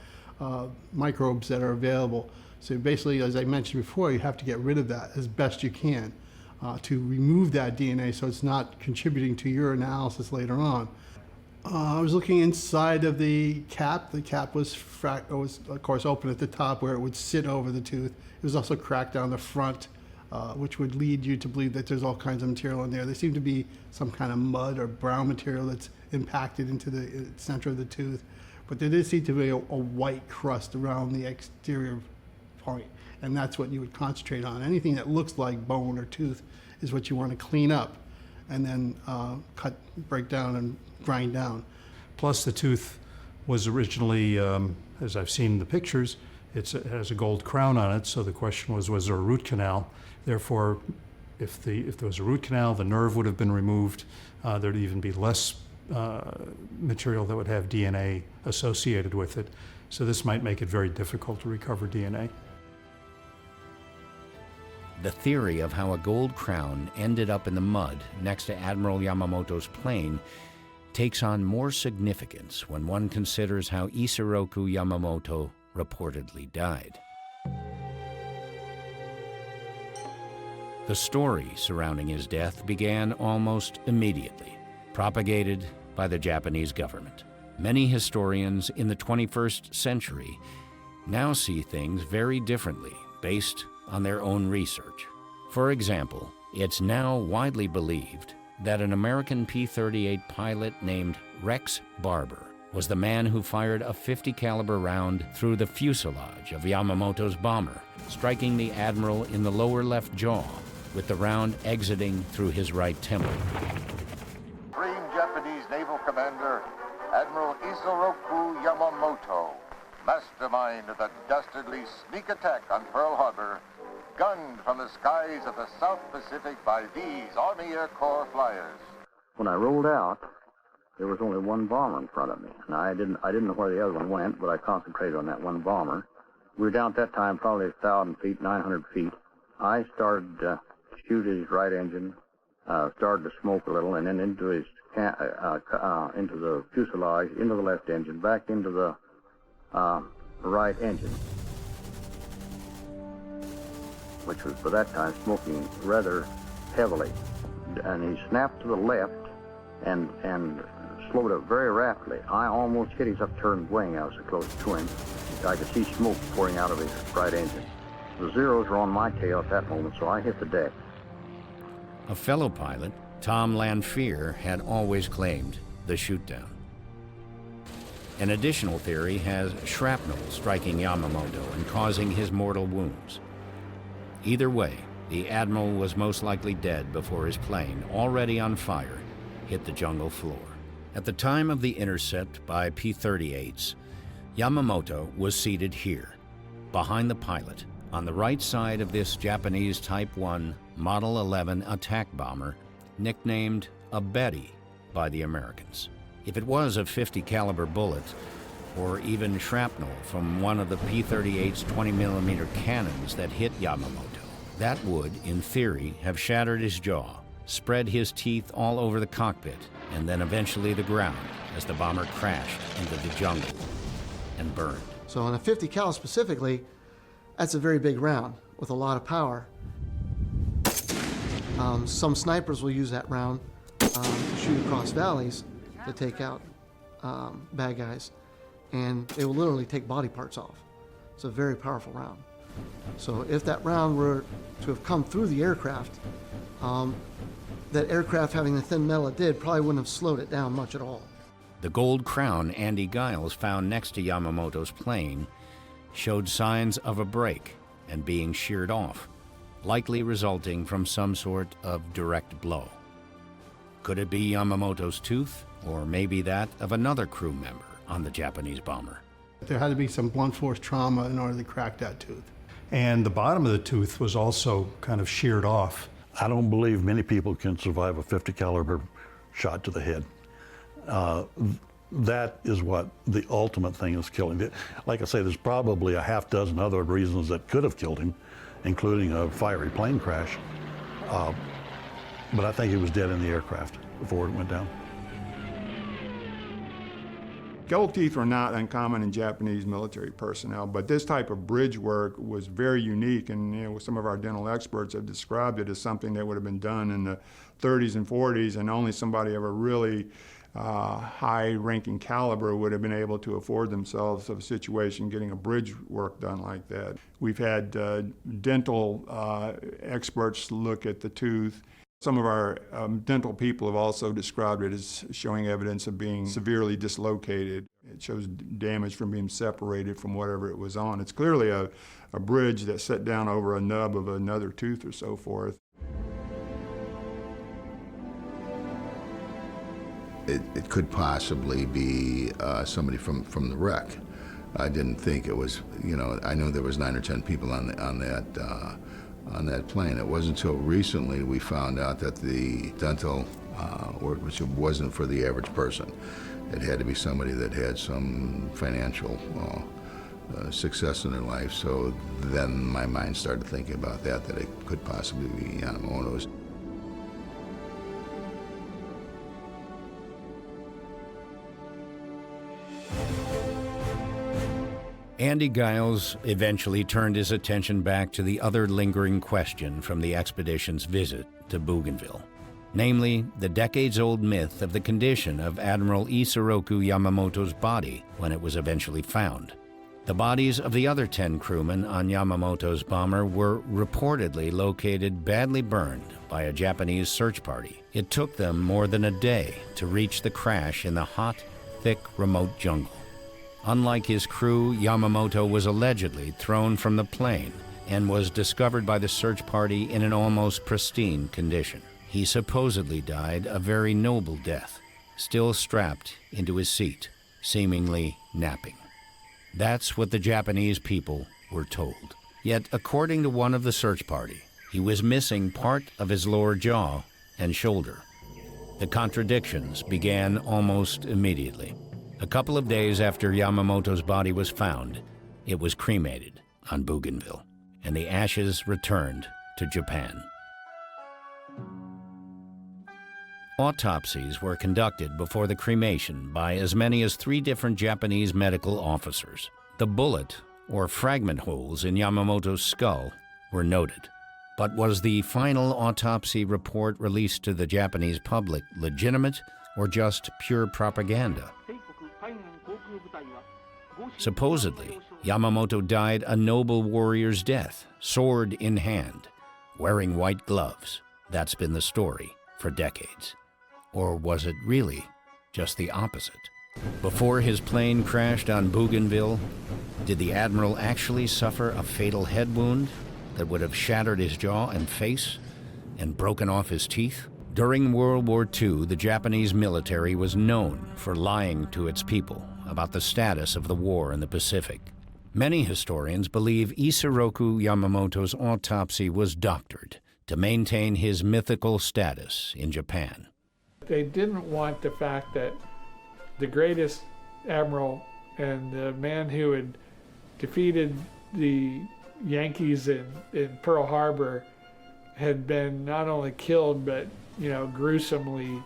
microbes that are available. So basically, as I mentioned before, you have to get rid of that as best you can to remove that DNA so it's not contributing to your analysis later on. I was looking inside of the cap. The cap was of course open at the top where it would sit over the tooth. It was also cracked down the front, which would lead you to believe that there's all kinds of material in there. There seemed to be some kind of mud or brown material that's impacted into the center of the tooth. But there did seem to be a white crust around the exterior point, and that's what you would concentrate on. Anything that looks like bone or tooth is what you want to clean up and then break down and grind down. Plus the tooth was originally, as I've seen the pictures, it has a gold crown on it, so the question was there a root canal? Therefore, if there was a root canal, the nerve would have been removed. There'd even be less material that would have DNA associated with it. So this might make it very difficult to recover DNA. The theory of how a gold crown ended up in the mud next to Admiral Yamamoto's plane takes on more significance when one considers how Isoroku Yamamoto reportedly died. The story surrounding his death began almost immediately, propagated by the Japanese government. Many historians in the 21st century now see things very differently based on their own research. For example, it's now widely believed that an American P-38 pilot named Rex Barber was the man who fired a .50 caliber round through the fuselage of Yamamoto's bomber, striking the Admiral in the lower left jaw, with the round exiting through his right temple. Supreme Japanese Naval Commander Admiral Isoroku Yamamoto, mastermind of the dastardly sneak attack on Pearl Harbor, gunned from the skies of the South Pacific by these Army Air Corps flyers. When I rolled out, there was only one bomber in front of me. And I didn't know where the other one went, but I concentrated on that one bomber. We were down at that time probably 1,000 feet, 900 feet. I started to shoot his right engine, started to smoke a little, and then into his into the fuselage, into the left engine, back into the right engine, which was, by that time, smoking rather heavily. And he snapped to the left and slowed up very rapidly. I almost hit his upturned wing. I was so close to him. I could see smoke pouring out of his right engine. The Zeros were on my tail at that moment, so I hit the deck. A fellow pilot, Tom Lanphier, had always claimed the shootdown. An additional theory has shrapnel striking Yamamoto and causing his mortal wounds. Either way, the Admiral was most likely dead before his plane, already on fire, hit the jungle floor. At the time of the intercept by P-38s, Yamamoto was seated here, behind the pilot, on the right side of this Japanese Type 1 Model 11 attack bomber, nicknamed a Betty by the Americans. If it was a .50 caliber bullet, or even shrapnel from one of the P-38's 20mm cannons that hit Yamamoto, that would, in theory, have shattered his jaw, spread his teeth all over the cockpit, and then eventually the ground as the bomber crashed into the jungle and burned. So on a .50 cal specifically, that's a very big round with a lot of power. Some snipers will use that round to shoot across valleys to take out bad guys, and they will literally take body parts off. It's a very powerful round. So if that round were to have come through the aircraft, that aircraft having the thin metal it did probably wouldn't have slowed it down much at all. The gold crown Andy Giles found next to Yamamoto's plane showed signs of a break and being sheared off, likely resulting from some sort of direct blow. Could it be Yamamoto's tooth, or maybe that of another crew member on the Japanese bomber? There had to be some blunt force trauma in order to crack that tooth. And the bottom of the tooth was also kind of sheared off. I don't believe many people can survive a .50 caliber shot to the head. That is what the ultimate thing is killing. Like I say, there's probably a half dozen other reasons that could have killed him, including a fiery plane crash. But I think he was dead in the aircraft before it went down. Gold teeth were not uncommon in Japanese military personnel, but this type of bridge work was very unique, and some of our dental experts have described it as something that would have been done in the 30s and 40s, and only somebody of a really high-ranking caliber would have been able to afford themselves of a situation getting a bridge work done like that. We've had dental experts look at the tooth. Some of our dental people have also described it as showing evidence of being severely dislocated. It shows damage from being separated from whatever it was on. It's clearly a bridge that set down over a nub of another tooth or so forth. It could possibly be somebody from the wreck. I didn't think it was, I know there was 9 or 10 people on that plane. It wasn't until recently we found out that the dental work wasn't for the average person. It had to be somebody that had some financial success in their life. So then my mind started thinking about that it could possibly be Yamamoto's. Andy Giles eventually turned his attention back to the other lingering question from the expedition's visit to Bougainville, namely the decades-old myth of the condition of Admiral Isoroku Yamamoto's body when it was eventually found. The bodies of the other 10 crewmen on Yamamoto's bomber were reportedly located badly burned by a Japanese search party. It took them more than a day to reach the crash in the hot, thick, remote jungle. Unlike his crew, Yamamoto was allegedly thrown from the plane and was discovered by the search party in an almost pristine condition. He supposedly died a very noble death, still strapped into his seat, seemingly napping. That's what the Japanese people were told. Yet, according to one of the search party, he was missing part of his lower jaw and shoulder. The contradictions began almost immediately. A couple of days after Yamamoto's body was found, it was cremated on Bougainville, and the ashes returned to Japan. Autopsies were conducted before the cremation by as many as 3 different Japanese medical officers. The bullet or fragment holes in Yamamoto's skull were noted. But was the final autopsy report released to the Japanese public legitimate or just pure propaganda? Supposedly, Yamamoto died a noble warrior's death, sword in hand, wearing white gloves. That's been the story for decades. Or was it really just the opposite? Before his plane crashed on Bougainville, did the Admiral actually suffer a fatal head wound that would have shattered his jaw and face and broken off his teeth? During World War II, the Japanese military was known for lying to its people about the status of the war in the Pacific. Many historians believe Isoroku Yamamoto's autopsy was doctored to maintain his mythical status in Japan. They didn't want the fact that the greatest admiral and the man who had defeated the Yankees in Pearl Harbor had been not only killed but, gruesomely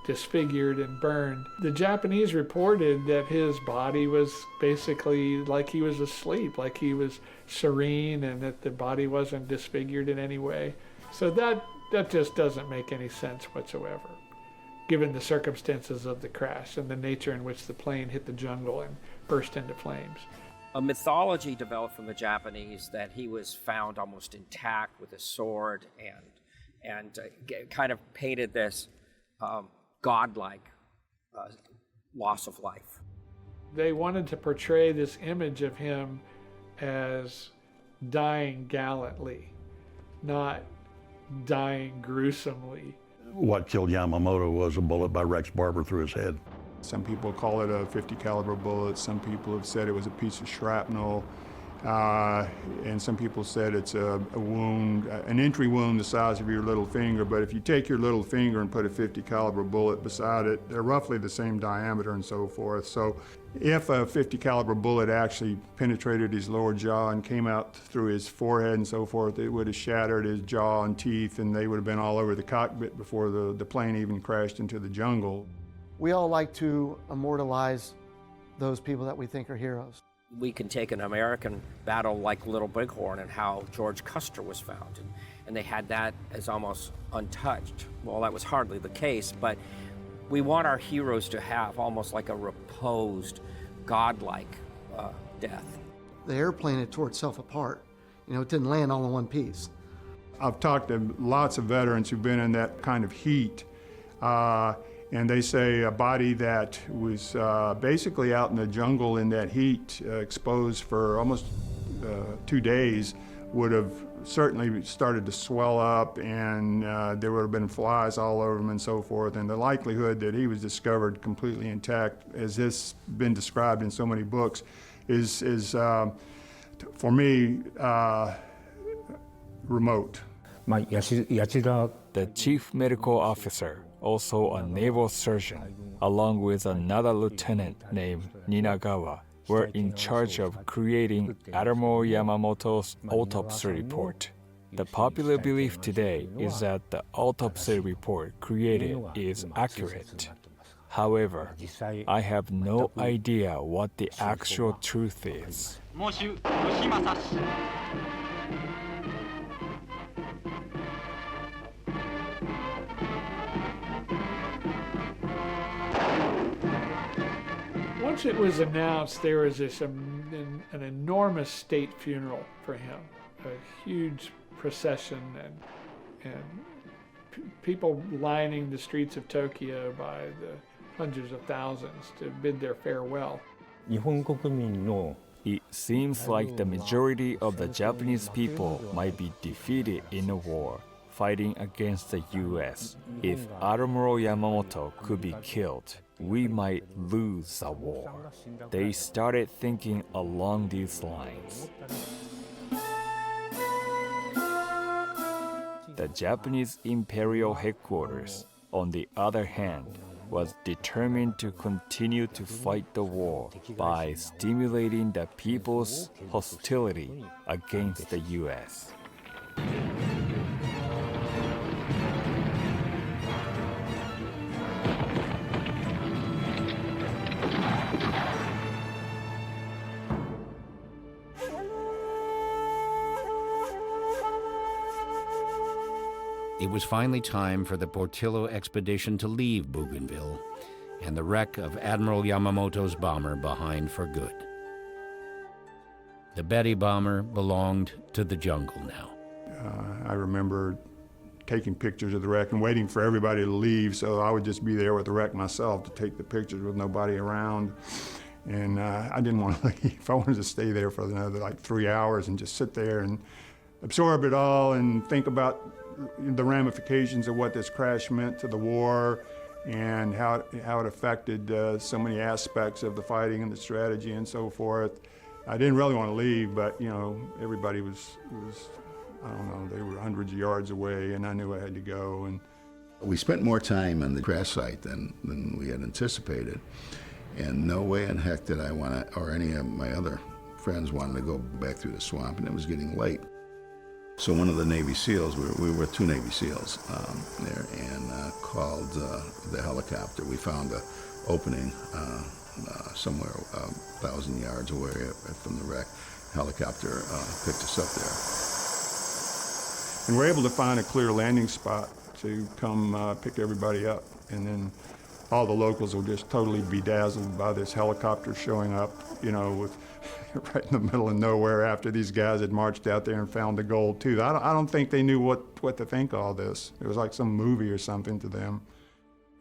disfigured and burned. The Japanese reported that his body was basically like he was asleep, like he was serene, and that the body wasn't disfigured in any way. So that just doesn't make any sense whatsoever, given the circumstances of the crash and the nature in which the plane hit the jungle and burst into flames. A mythology developed from the Japanese that he was found almost intact with a sword and kind of painted this godlike loss of life. They wanted to portray this image of him as dying gallantly, not dying gruesomely. What killed Yamamoto was a bullet by Rex Barber through his head. Some people call it a .50 caliber bullet. Some people have said it was a piece of shrapnel. And some people said it's a wound, an entry wound the size of your little finger. But if you take your little finger and put a .50 caliber bullet beside it, they're roughly the same diameter and so forth. So if a .50 caliber bullet actually penetrated his lower jaw and came out through his forehead and so forth, it would have shattered his jaw and teeth, and they would have been all over the cockpit before the plane even crashed into the jungle. We all like to immortalize those people that we think are heroes. We can take an American battle like Little Bighorn and how George Custer was found, and they had that as almost untouched. Well, that was hardly the case, but we want our heroes to have almost like a reposed, godlike death. The airplane had tore itself apart. It didn't land all in one piece. I've talked to lots of veterans who've been in that kind of heat, and they say a body that was basically out in the jungle in that heat, exposed for almost 2 days, would have certainly started to swell up, and there would have been flies all over him and so forth. And the likelihood that he was discovered completely intact, as this been described in so many books, is for me, remote. The chief medical officer, also a naval surgeon, along with another lieutenant named Ninagawa, were in charge of creating Admiral Yamamoto's autopsy report. The popular belief today is that the autopsy report created is accurate. However, I have no idea what the actual truth is. Once it was announced, there was this an enormous state funeral for him, a huge procession and people lining the streets of Tokyo by the hundreds of thousands to bid their farewell. It seems like the majority of the Japanese people might be defeated in a war fighting against the US. If Admiral Yamamoto could be killed, we might lose the war. They started thinking along these lines. The Japanese Imperial Headquarters, on the other hand, was determined to continue to fight the war by stimulating the people's hostility against the US. It was finally time for the Portillo expedition to leave Bougainville and the wreck of Admiral Yamamoto's bomber behind for good. The Betty bomber belonged to the jungle now. I remember taking pictures of the wreck and waiting for everybody to leave, so I would just be there with the wreck myself to take the pictures with nobody around. And I didn't want to leave. I wanted to stay there for another like 3 hours and just sit there and absorb it all and think about the ramifications of what this crash meant to the war and how it affected so many aspects of the fighting and the strategy and so forth. I didn't really want to leave, but you know, everybody was I don't know, they were hundreds of yards away, and I knew I had to go. And we spent more time on the crash site than we had anticipated, and no way in heck did I want to, or any of my other friends wanted to go back through the swamp, and it was getting late. So one of the Navy SEALs, we were 2 Navy SEALs there, and called the helicopter. We found an opening somewhere 1,000 yards away from the wreck. Helicopter picked us up there. And we're able to find a clear landing spot to come pick everybody up. And then all the locals were just totally bedazzled by this helicopter showing up, you know, with right in the middle of nowhere after these guys had marched out there and found the gold tooth. I don't think they knew what to think of all this. It was like some movie or something to them.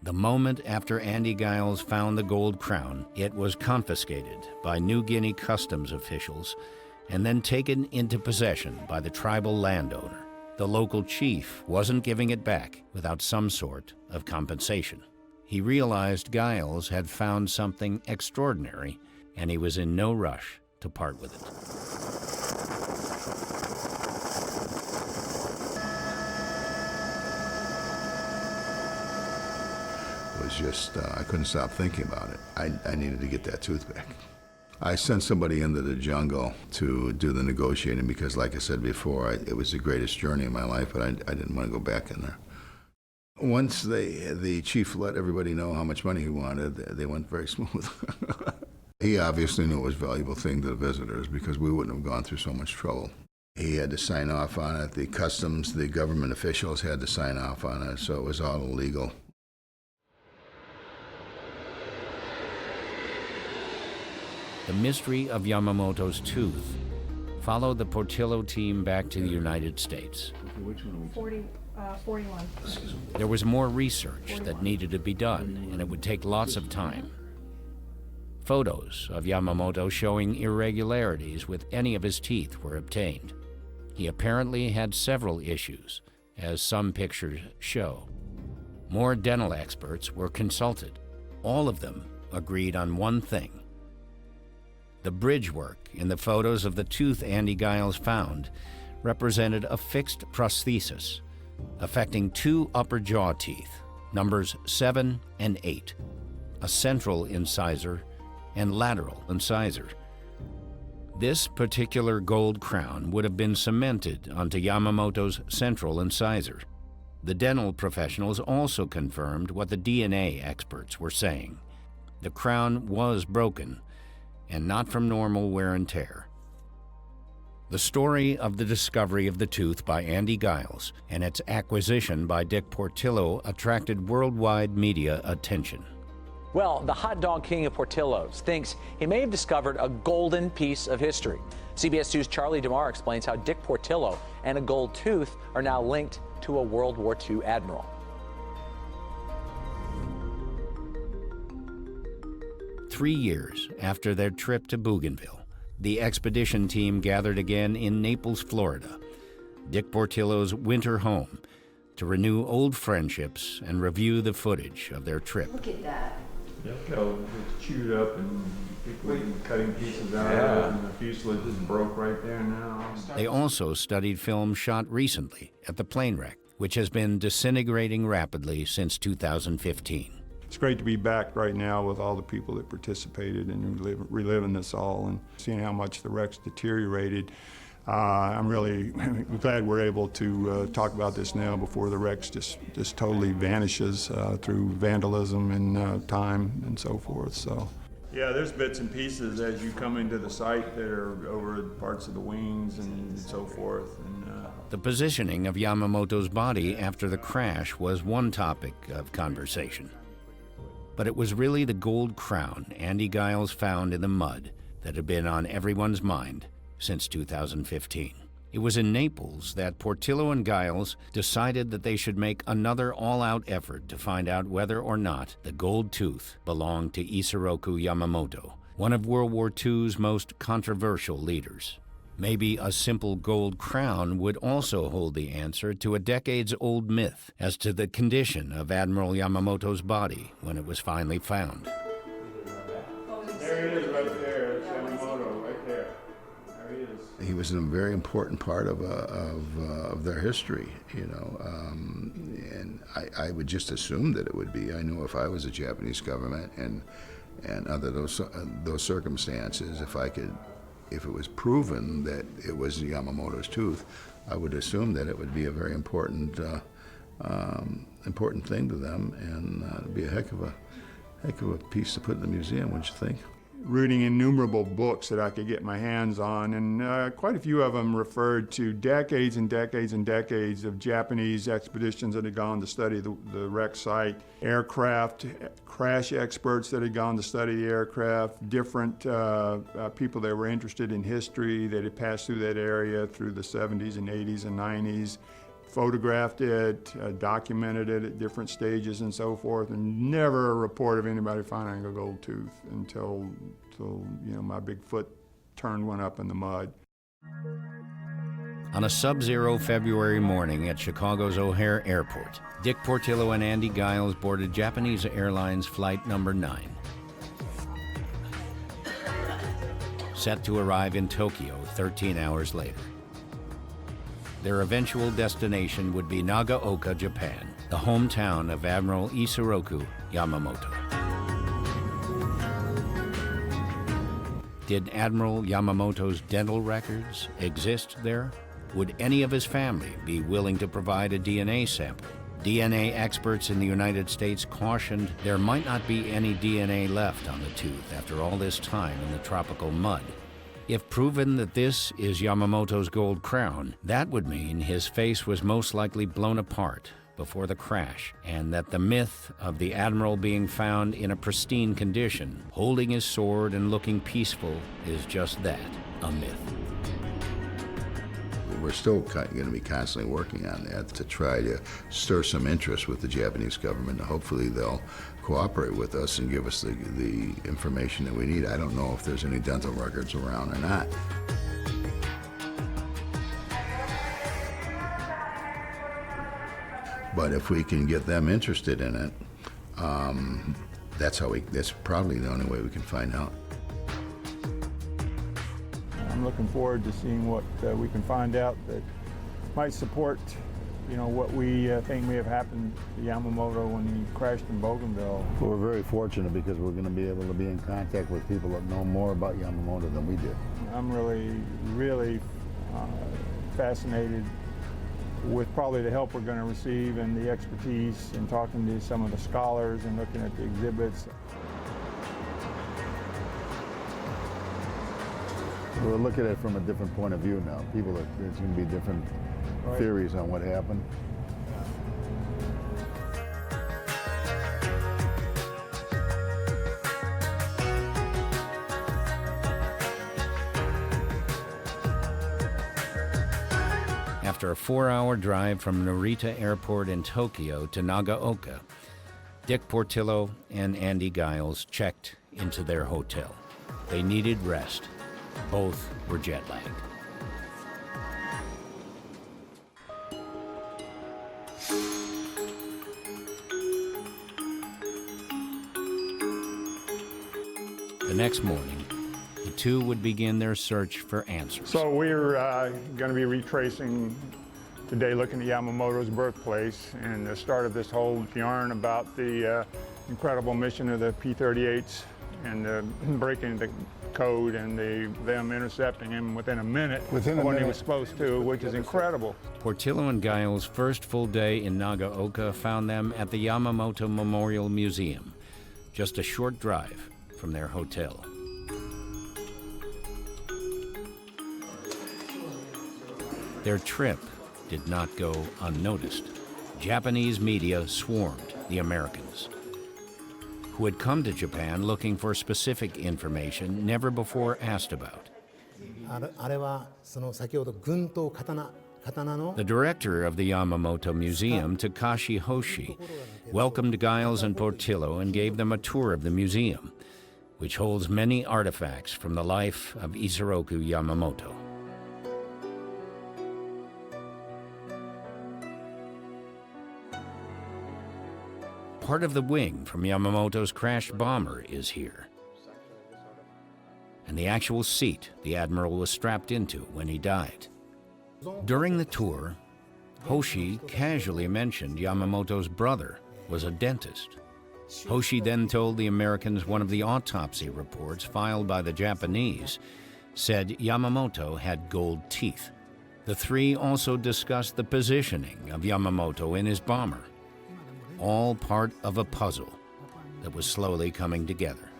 The moment after Andy Giles found the gold crown, it was confiscated by New Guinea customs officials and then taken into possession by the tribal landowner. The local chief wasn't giving it back without some sort of compensation. He realized Giles had found something extraordinary, and he was in no rush to part with it. It was just, I couldn't stop thinking about it. I needed to get that tooth back. I sent somebody into the jungle to do the negotiating because, like I said before, it was the greatest journey of my life, but I didn't want to go back in there. Once the chief let everybody know how much money he wanted, they went very smooth. He obviously knew it was a valuable thing to the visitors because we wouldn't have gone through so much trouble. He had to sign off on it. The customs, the government officials had to sign off on it, so it was all illegal. The mystery of Yamamoto's tooth followed the Portillo team back to the United States. 41. There was more research that needed to be done, and it would take lots of time. Photos of Yamamoto showing irregularities with any of his teeth were obtained. He apparently had several issues, as some pictures show. More dental experts were consulted. All of them agreed on one thing. The bridge work in the photos of the tooth Andy Giles found represented a fixed prosthesis affecting 2 upper jaw teeth, numbers 7 and 8, a central incisor and lateral incisor. This particular gold crown would have been cemented onto Yamamoto's central incisor. The dental professionals also confirmed what the DNA experts were saying. The crown was broken, and not from normal wear and tear. The story of the discovery of the tooth by Andy Giles and its acquisition by Dick Portillo attracted worldwide media attention. Well, the hot dog king of Portillo's thinks he may have discovered a golden piece of history. CBS 2's Charlie DeMar explains how Dick Portillo and a gold tooth are now linked to a World War II admiral. Three years after their trip to Bougainville, the expedition team gathered again in Naples, Florida, Dick Portillo's winter home, to renew old friendships and review the footage of their trip. Look at that. Yep, it's chewed up and people have been cutting pieces out of it, and the fuselage is broke right there now. They also studied film shot recently at the plane wreck, which has been disintegrating rapidly since 2015. It's great to be back right now with all the people that participated and reliving this all and seeing how much the wreck's deteriorated. I'm really glad we're able to talk about this now before the wreck just totally vanishes through vandalism and time and so forth. So, yeah, there's bits and pieces as you come into the site that are over parts of the wings and so forth. The positioning of Yamamoto's body after the crash was one topic of conversation. But it was really the gold crown Andy Giles found in the mud that had been on everyone's mind since 2015. It was in Naples that Portillo and Giles decided that they should make another all-out effort to find out whether or not the gold tooth belonged to Isoroku Yamamoto, one of World War II's most controversial leaders. Maybe a simple gold crown would also hold the answer to a decades-old myth as to the condition of Admiral Yamamoto's body when it was finally found. There it is right there, it's Yamamoto right there. There he is. He was a very important part of their history, you know, and I would just assume that it would be. I know if I was the Japanese government and under those circumstances, if it was proven that it was Yamamoto's tooth, I would assume that it would be a very important thing to them, and it'd be a heck of a piece to put in the museum, wouldn't you think? Reading innumerable books that I could get my hands on, and quite a few of them referred to decades and decades and decades of Japanese expeditions that had gone to study the wreck site, aircraft, crash experts that had gone to study the aircraft, different people that were interested in history that had passed through that area through the 70s and 80s and 90s, photographed it, documented it at different stages and so forth, and never a report of anybody finding a gold tooth until you know, my big foot went up in the mud. On a sub-zero February morning at Chicago's O'Hare Airport, Dick Portillo and Andy Giles boarded Japanese Airlines Flight number 9. Set to arrive in Tokyo 13 hours later. Their eventual destination would be Nagaoka, Japan, the hometown of Admiral Isoroku Yamamoto. Did Admiral Yamamoto's dental records exist there? Would any of his family be willing to provide a DNA sample? DNA experts in the United States cautioned there might not be any DNA left on the tooth after all this time in the tropical mud. If proven that this is Yamamoto's gold crown, that would mean his face was most likely blown apart before the crash, and that the myth of the Admiral being found in a pristine condition, holding his sword and looking peaceful, is just that, a myth. We're still going to be constantly working on that to try to stir some interest with the Japanese government. Hopefully they'll cooperate with us and give us the information that we need. I don't know if there's any dental records around or not. But if we can get them interested in it, that's probably the only way we can find out. I'm looking forward to seeing what we can find out that might support, you know, what we think may have happened to Yamamoto when he crashed in Bougainville. Well, we're very fortunate because we're going to be able to be in contact with people that know more about Yamamoto than we do. I'm really fascinated with probably the help we're going to receive and the expertise in talking to some of the scholars and looking at the exhibits. We're looking at it from a different point of view now. There's going to be different theories on what happened. After a 4-hour drive from Narita Airport in Tokyo to Nagaoka, Dick Portillo and Andy Giles checked into their hotel. They needed rest. Both were jet lagged. The next morning, the two would begin their search for answers. So we're going to be retracing today, looking at Yamamoto's birthplace and the start of this whole yarn about the incredible mission of the P-38s and breaking the code and them intercepting him within a minute when he was supposed to, which is incredible. Portillo and Giles' first full day in Nagaoka found them at the Yamamoto Memorial Museum, just a short drive from their hotel. Their trip did not go unnoticed. Japanese media swarmed the Americans, who had come to Japan looking for specific information never before asked about. The director of the Yamamoto Museum, Takashi Hoshi, welcomed Giles and Portillo and gave them a tour of the museum, which holds many artifacts from the life of Isoroku Yamamoto. Part of the wing from Yamamoto's crashed bomber is here, and the actual seat the Admiral was strapped into when he died. During the tour, Hoshi casually mentioned Yamamoto's brother was a dentist. Hoshi then told the Americans one of the autopsy reports filed by the Japanese said Yamamoto had gold teeth. The three also discussed the positioning of Yamamoto in his bomber, all part of a puzzle that was slowly coming together.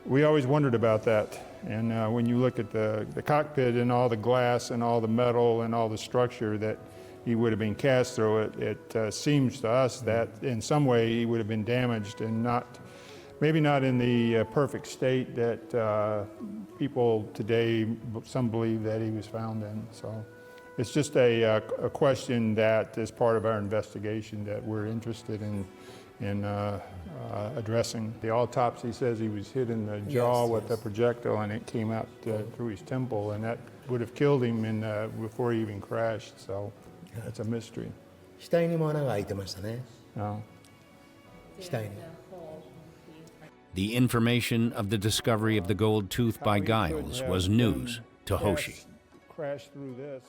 We always wondered about that, and when you look at the cockpit and all the glass and all the metal and all the structure that he would have been cast through it, it seems to us that in some way he would have been damaged and maybe not in the perfect state that people today, some believe that he was found in. So it's just a question that is part of our investigation that we're interested in addressing. The autopsy says he was hit in the jaw with a projectile and it came out through his temple, and that would have killed him before he even crashed, so it's a mystery. No. The information of the discovery of the gold tooth by Giles was news to Hoshi. Crashed through this.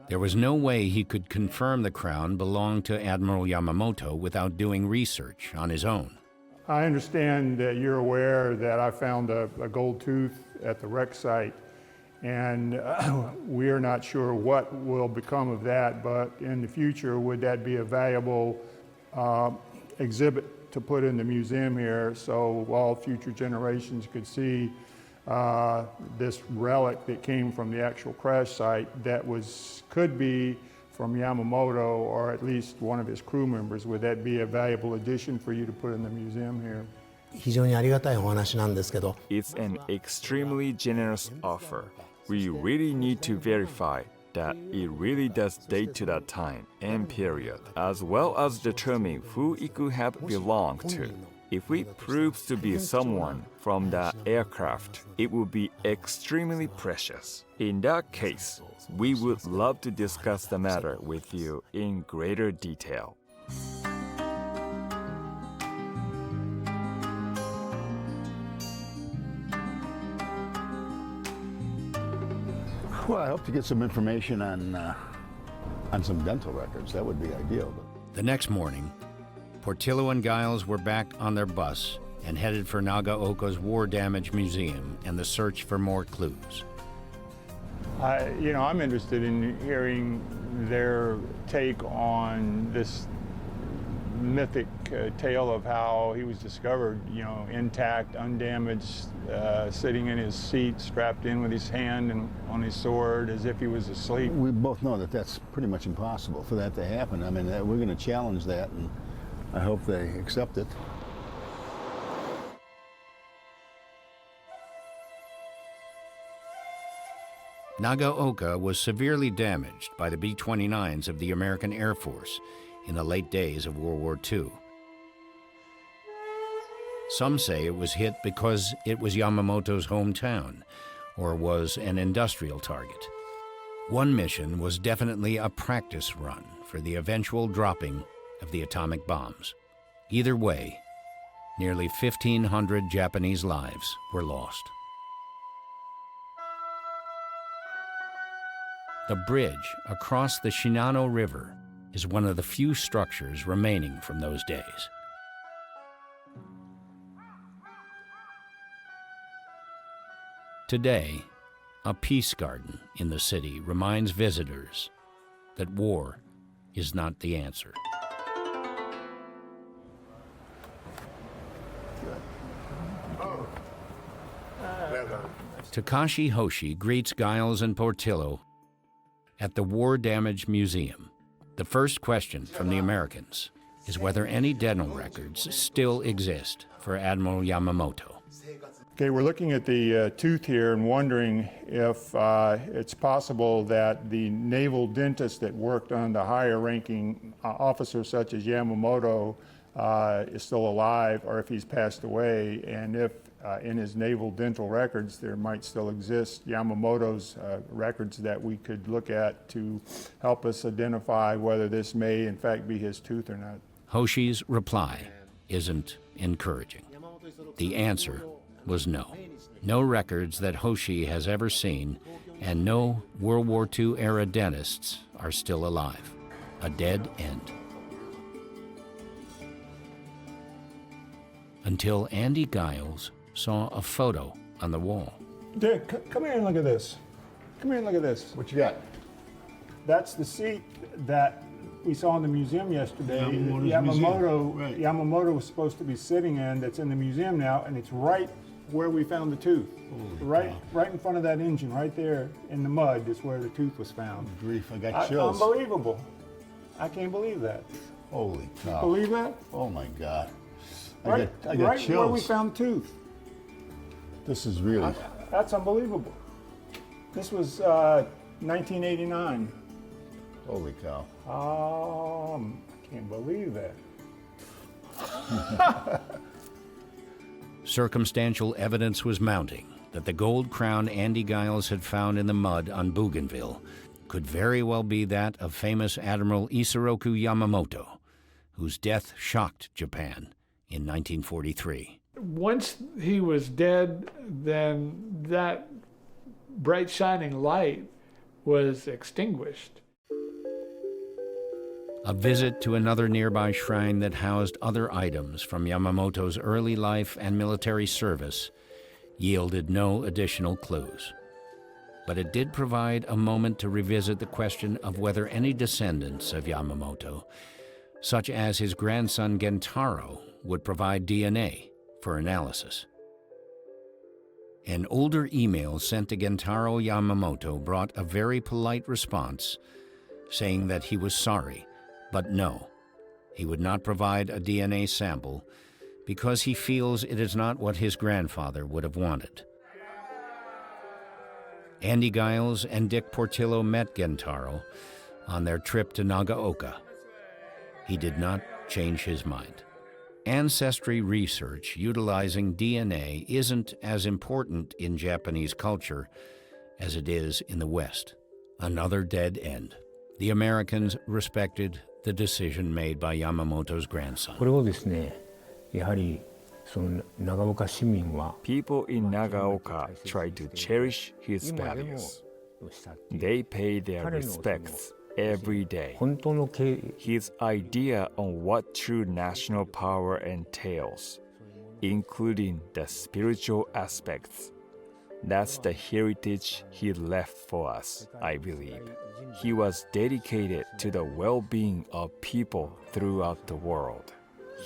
There was no way he could confirm the crown belonged to Admiral Yamamoto without doing research on his own. I understand that you're aware that I found a gold tooth at the wreck site, and we are not sure what will become of that, but in the future, would that be a valuable exhibit to put in the museum here so all future generations could see this relic that came from the actual crash site that could be from Yamamoto or at least one of his crew members? Would that be a valuable addition for you to put in the museum here? It's an extremely generous offer. We really need to verify that it really does date to that time and period, as well as determine who it could have belonged to. If it proves to be someone from that aircraft, it would be extremely precious. In that case, we would love to discuss the matter with you in greater detail. Well, I hope to get some information on some dental records. That would be ideal. The next morning, Portillo and Giles were back on their bus and headed for Nagaoka's War Damage Museum and the search for more clues. I'm interested in hearing their take on this mythic tale of how he was discovered, intact, undamaged, sitting in his seat, strapped in with his hand and on his sword as if he was asleep. We both know that that's pretty much impossible for that to happen. I mean, we're going to challenge that, and I hope they accept it. Nagaoka was severely damaged by the B-29s of the American Air Force in the late days of World War II. Some say it was hit because it was Yamamoto's hometown or was an industrial target. One mission was definitely a practice run for the eventual dropping of the atomic bombs. Either way, nearly 1,500 Japanese lives were lost. The bridge across the Shinano River is one of the few structures remaining from those days. Today, a peace garden in the city reminds visitors that war is not the answer. Takashi Hoshi greets Giles and Portillo at the War Damage Museum. The first question from the Americans is whether any dental records still exist for Admiral Yamamoto. Okay, we're looking at the tooth here and wondering if it's possible that the naval dentist that worked on the higher ranking officers such as Yamamoto is still alive, or if he's passed away, and if in his naval dental records there might still exist Yamamoto's records that we could look at to help us identify whether this may in fact be his tooth or not. Hoshi's reply isn't encouraging. The answer was no. No records that Hoshi has ever seen, and no World War II era dentists are still alive. A dead end. Until Andy Giles saw a photo on the wall. Dick, come here and look at this. Come here and look at this. What you got? That's the seat that we saw in the museum yesterday. Yamamoto was supposed to be sitting in, that's in the museum now, and it's right where we found the tooth. Right in front of that engine, right there in the mud is where the tooth was found. Grief, I got chills. Unbelievable. I can't believe that. Holy cow. Believe that? Oh my God. I got chills. Right where we found the tooth. This is really... That's unbelievable. This was 1989. Holy cow. I can't believe that. Circumstantial evidence was mounting that the gold crown Andy Giles had found in the mud on Bougainville could very well be that of famous Admiral Isoroku Yamamoto, whose death shocked Japan in 1943. Once he was dead, then that bright shining light was extinguished. A visit to another nearby shrine that housed other items from Yamamoto's early life and military service yielded no additional clues. But it did provide a moment to revisit the question of whether any descendants of Yamamoto, such as his grandson Gentaro, would provide DNA for analysis. An older email sent to Gentaro Yamamoto brought a very polite response saying that he was sorry, but no, he would not provide a DNA sample because he feels it is not what his grandfather would have wanted. Andy Giles and Dick Portillo met Gentaro on their trip to Nagaoka. He did not change his mind. Ancestry research utilizing DNA isn't as important in Japanese culture as it is in the West. Another dead end. The Americans respected the decision made by Yamamoto's grandson. People in Nagaoka try to cherish his values. They pay their respects every day. His idea on what true national power entails, including the spiritual aspects, that's the heritage he left for us, I believe. He was dedicated to the well-being of people throughout the world.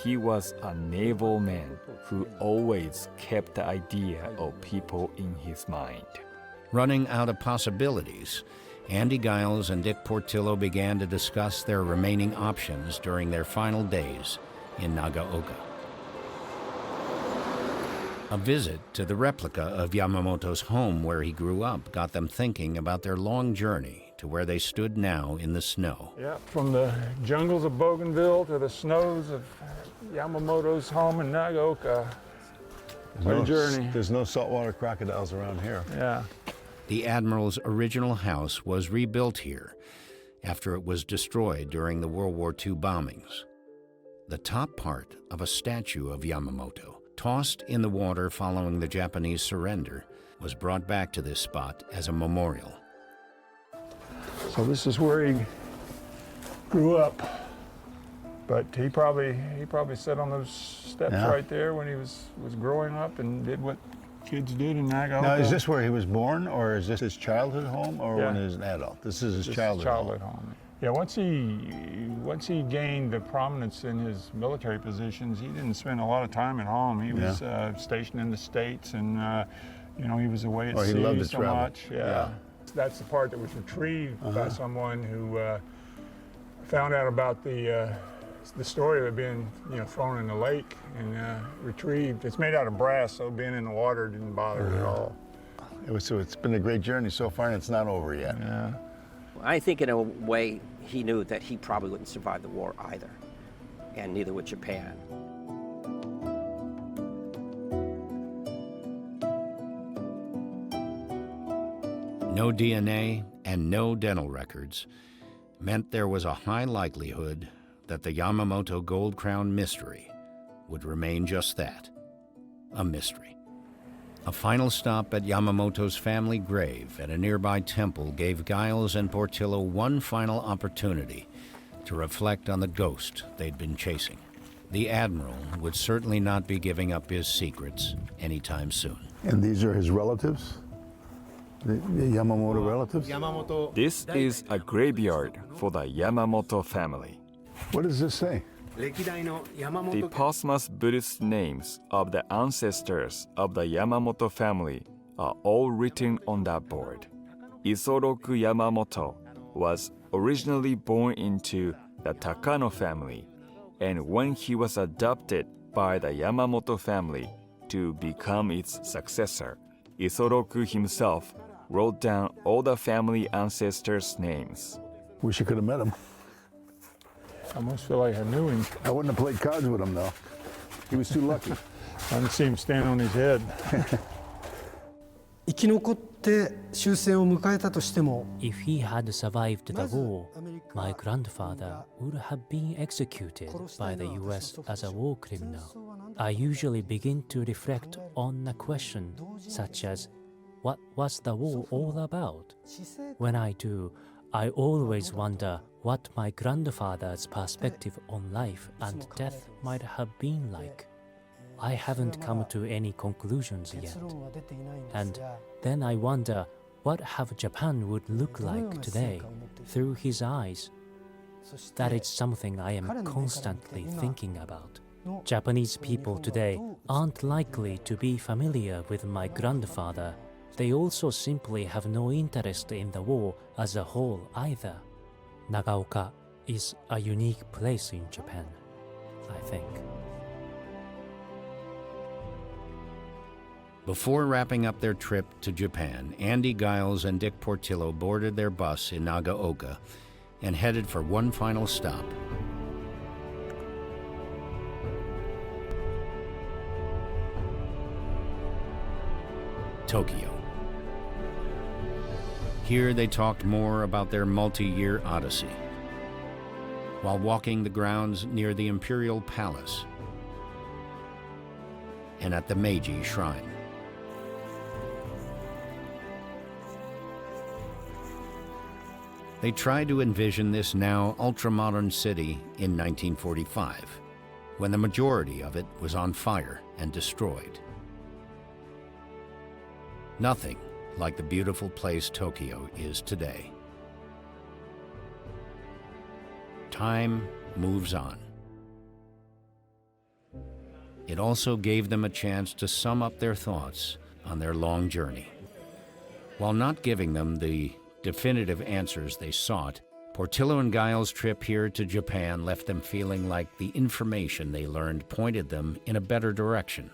He was a naval man who always kept the idea of people in his mind. Running out of possibilities, Andy Giles and Dick Portillo began to discuss their remaining options during their final days in Nagaoka. A visit to the replica of Yamamoto's home where he grew up got them thinking about their long journey to where they stood now in the snow. Yeah, from the jungles of Bougainville to the snows of Yamamoto's home in Nagaoka. What a journey. There's no saltwater crocodiles around here. Yeah. The Admiral's original house was rebuilt here after it was destroyed during the World War II bombings. The top part of a statue of Yamamoto, tossed in the water following the Japanese surrender, was brought back to this spot as a memorial. So this is where he grew up. But he probably sat on those steps right there when he was growing up and did what kids did in Nagaoka. Now, is this where he was born, or is this his childhood home, or when he was an adult? This is his childhood home. Yeah, once he gained the prominence in his military positions, he didn't spend a lot of time at home. He was stationed in the States, and he was away at sea he loved to so travel. much. Yeah. That's the part that was retrieved by someone who found out about the story of it being, thrown in the lake and retrieved. It's made out of brass, so being in the water didn't bother it at all. So it's been a great journey so far, and it's not over yet. Yeah. I think in a way he knew that he probably wouldn't survive the war either, and neither would Japan. No DNA and no dental records meant there was a high likelihood that the Yamamoto Gold Crown mystery would remain just that, a mystery. A final stop at Yamamoto's family grave at a nearby temple gave Giles and Portillo one final opportunity to reflect on the ghost they'd been chasing. The Admiral would certainly not be giving up his secrets anytime soon. And these are his relatives? The Yamamoto relatives? This is a graveyard for the Yamamoto family. What does this say? The posthumous Buddhist names of the ancestors of the Yamamoto family are all written on that board. Isoroku Yamamoto was originally born into the Takano family, and when he was adopted by the Yamamoto family to become its successor, Isoroku himself wrote down all the family ancestors' names. Wish you could have met him. I almost feel like I knew him. I wouldn't have played cards with him, though. He was too lucky. I didn't see him stand on his head. If he had survived the war, my grandfather would have been executed by the US as a war criminal. I usually begin to reflect on a question such as, what was the war all about? When I do, I always wonder what my grandfather's perspective on life and death might have been like. I haven't come to any conclusions yet. And then I wonder what have Japan would look like today through his eyes. That is something I am constantly thinking about. Japanese people today aren't likely to be familiar with my grandfather. They also simply have no interest in the war as a whole either. Nagaoka is a unique place in Japan, I think. Before wrapping up their trip to Japan, Andy Giles and Dick Portillo boarded their bus in Nagaoka and headed for one final stop. Tokyo. Here they talked more about their multi-year odyssey, while walking the grounds near the Imperial Palace and at the Meiji Shrine. They tried to envision this now ultra-modern city in 1945, when the majority of it was on fire and destroyed. Nothing like the beautiful place Tokyo is today. Time moves on. It also gave them a chance to sum up their thoughts on their long journey. While not giving them the definitive answers they sought, Portillo and Giles' trip here to Japan left them feeling like the information they learned pointed them in a better direction.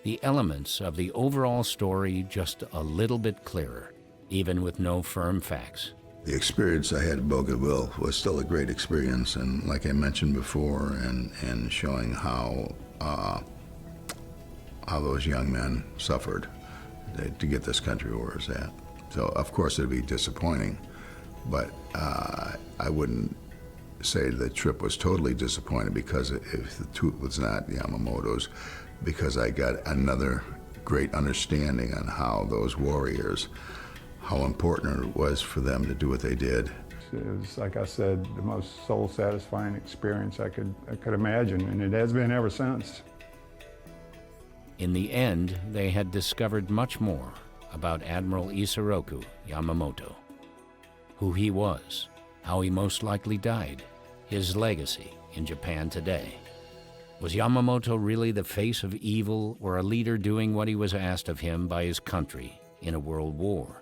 the elements of the overall story just a little bit clearer, even with no firm facts. The experience I had at Bougainville was still a great experience, and like I mentioned before, and showing how those young men suffered to get this country where it's at. So of course it'd be disappointing, but I wouldn't say the trip was totally disappointed because if the tooth was not Yamamoto's, because I got another great understanding on how those warriors, how important it was for them to do what they did. It was, like I said, the most soul-satisfying experience I could imagine, and it has been ever since. In the end, they had discovered much more about Admiral Isoroku Yamamoto, who he was, how he most likely died, his legacy in Japan today. Was Yamamoto really the face of evil, or a leader doing what he was asked of him by his country in a world war?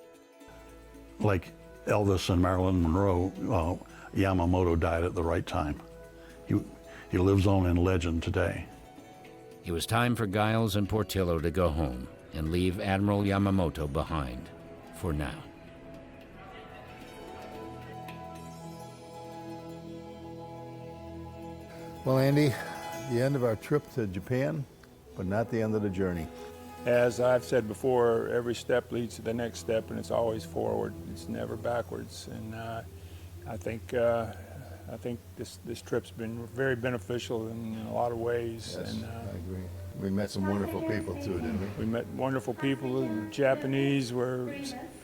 Like Elvis and Marilyn Monroe, Yamamoto died at the right time. He lives on in legend today. It was time for Giles and Portillo to go home and leave Admiral Yamamoto behind, for now. Well, Andy, the end of our trip to Japan, but not the end of the journey. As I've said before, every step leads to the next step, and it's always forward. It's never backwards. And I think this trip's been very beneficial in a lot of ways. Yes, and, I agree. We met some wonderful people too, didn't we? We met wonderful people. The Japanese were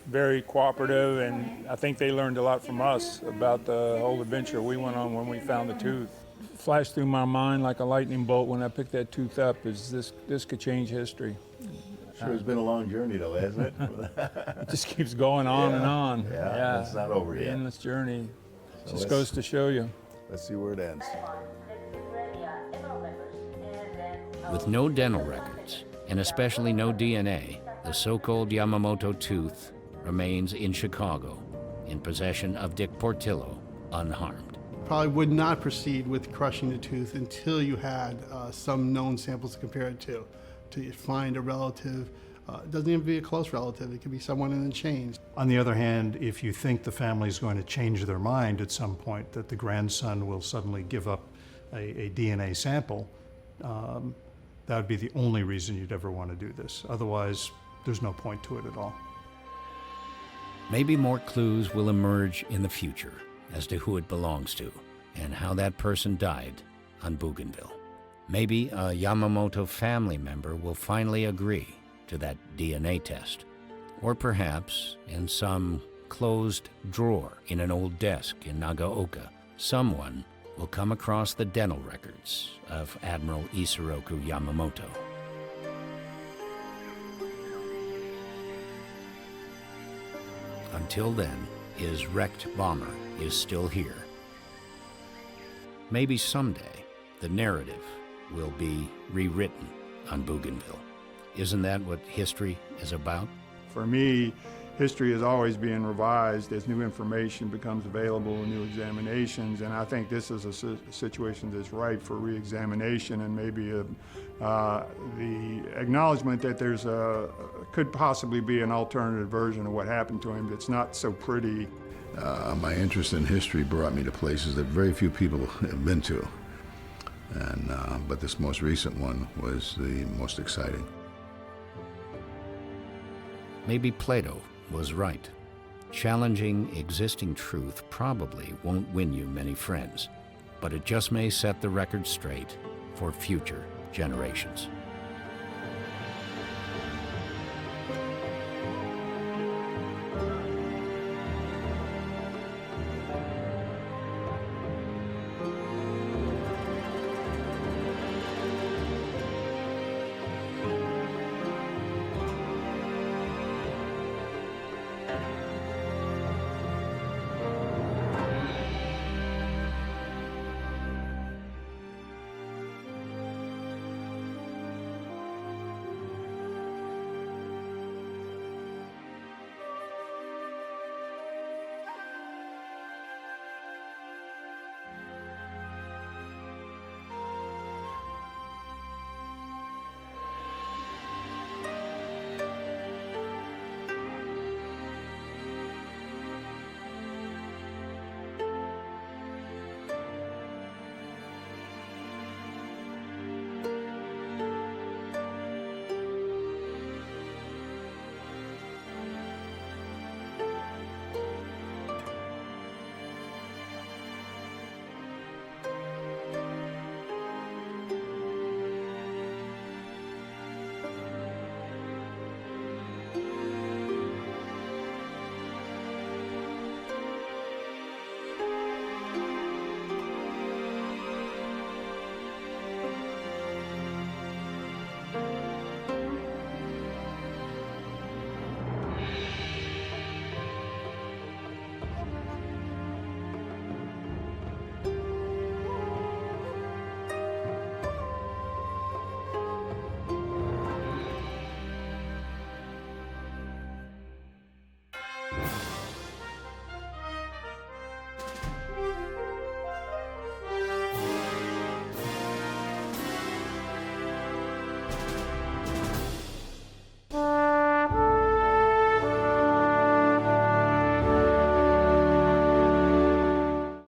very cooperative, and I think they learned a lot from us about the whole adventure we went on when we found the tooth. Flashed through my mind like a lightning bolt when I picked that tooth up is this could change history. Sure, it's been a long journey though, hasn't it? It just keeps going on and on. Yeah, it's not over yet. Endless journey. So Just goes to show you. Let's see where it ends. With no dental records, and especially no DNA, the so-called Yamamoto tooth remains in Chicago, in possession of Dick Portillo, unharmed. Probably would not proceed with crushing the tooth until you had some known samples to compare it to find a relative. It doesn't even be a close relative, it could be someone in the chain. On the other hand, if you think the family is going to change their mind at some point, that the grandson will suddenly give up a DNA sample, that would be the only reason you'd ever want to do this. Otherwise, there's no point to it at all. Maybe more clues will emerge in the future as to who it belongs to and how that person died on Bougainville. Maybe a Yamamoto family member will finally agree to that DNA test. Or perhaps, in some closed drawer in an old desk in Nagaoka, someone will come across the dental records of Admiral Isoroku Yamamoto. Until then, his wrecked bomber is still here. Maybe someday the narrative will be rewritten on Bougainville. Isn't that what history is about? For me, history is always being revised as new information becomes available and new examinations, and I think this is a situation that's ripe for re-examination and maybe the acknowledgement that there's could possibly be an alternative version of what happened to him that's not so pretty. My interest in history brought me to places that very few people have been to, but this most recent one was the most exciting. Maybe Plato was right. Challenging existing truth probably won't win you many friends, but it just may set the record straight for future generations.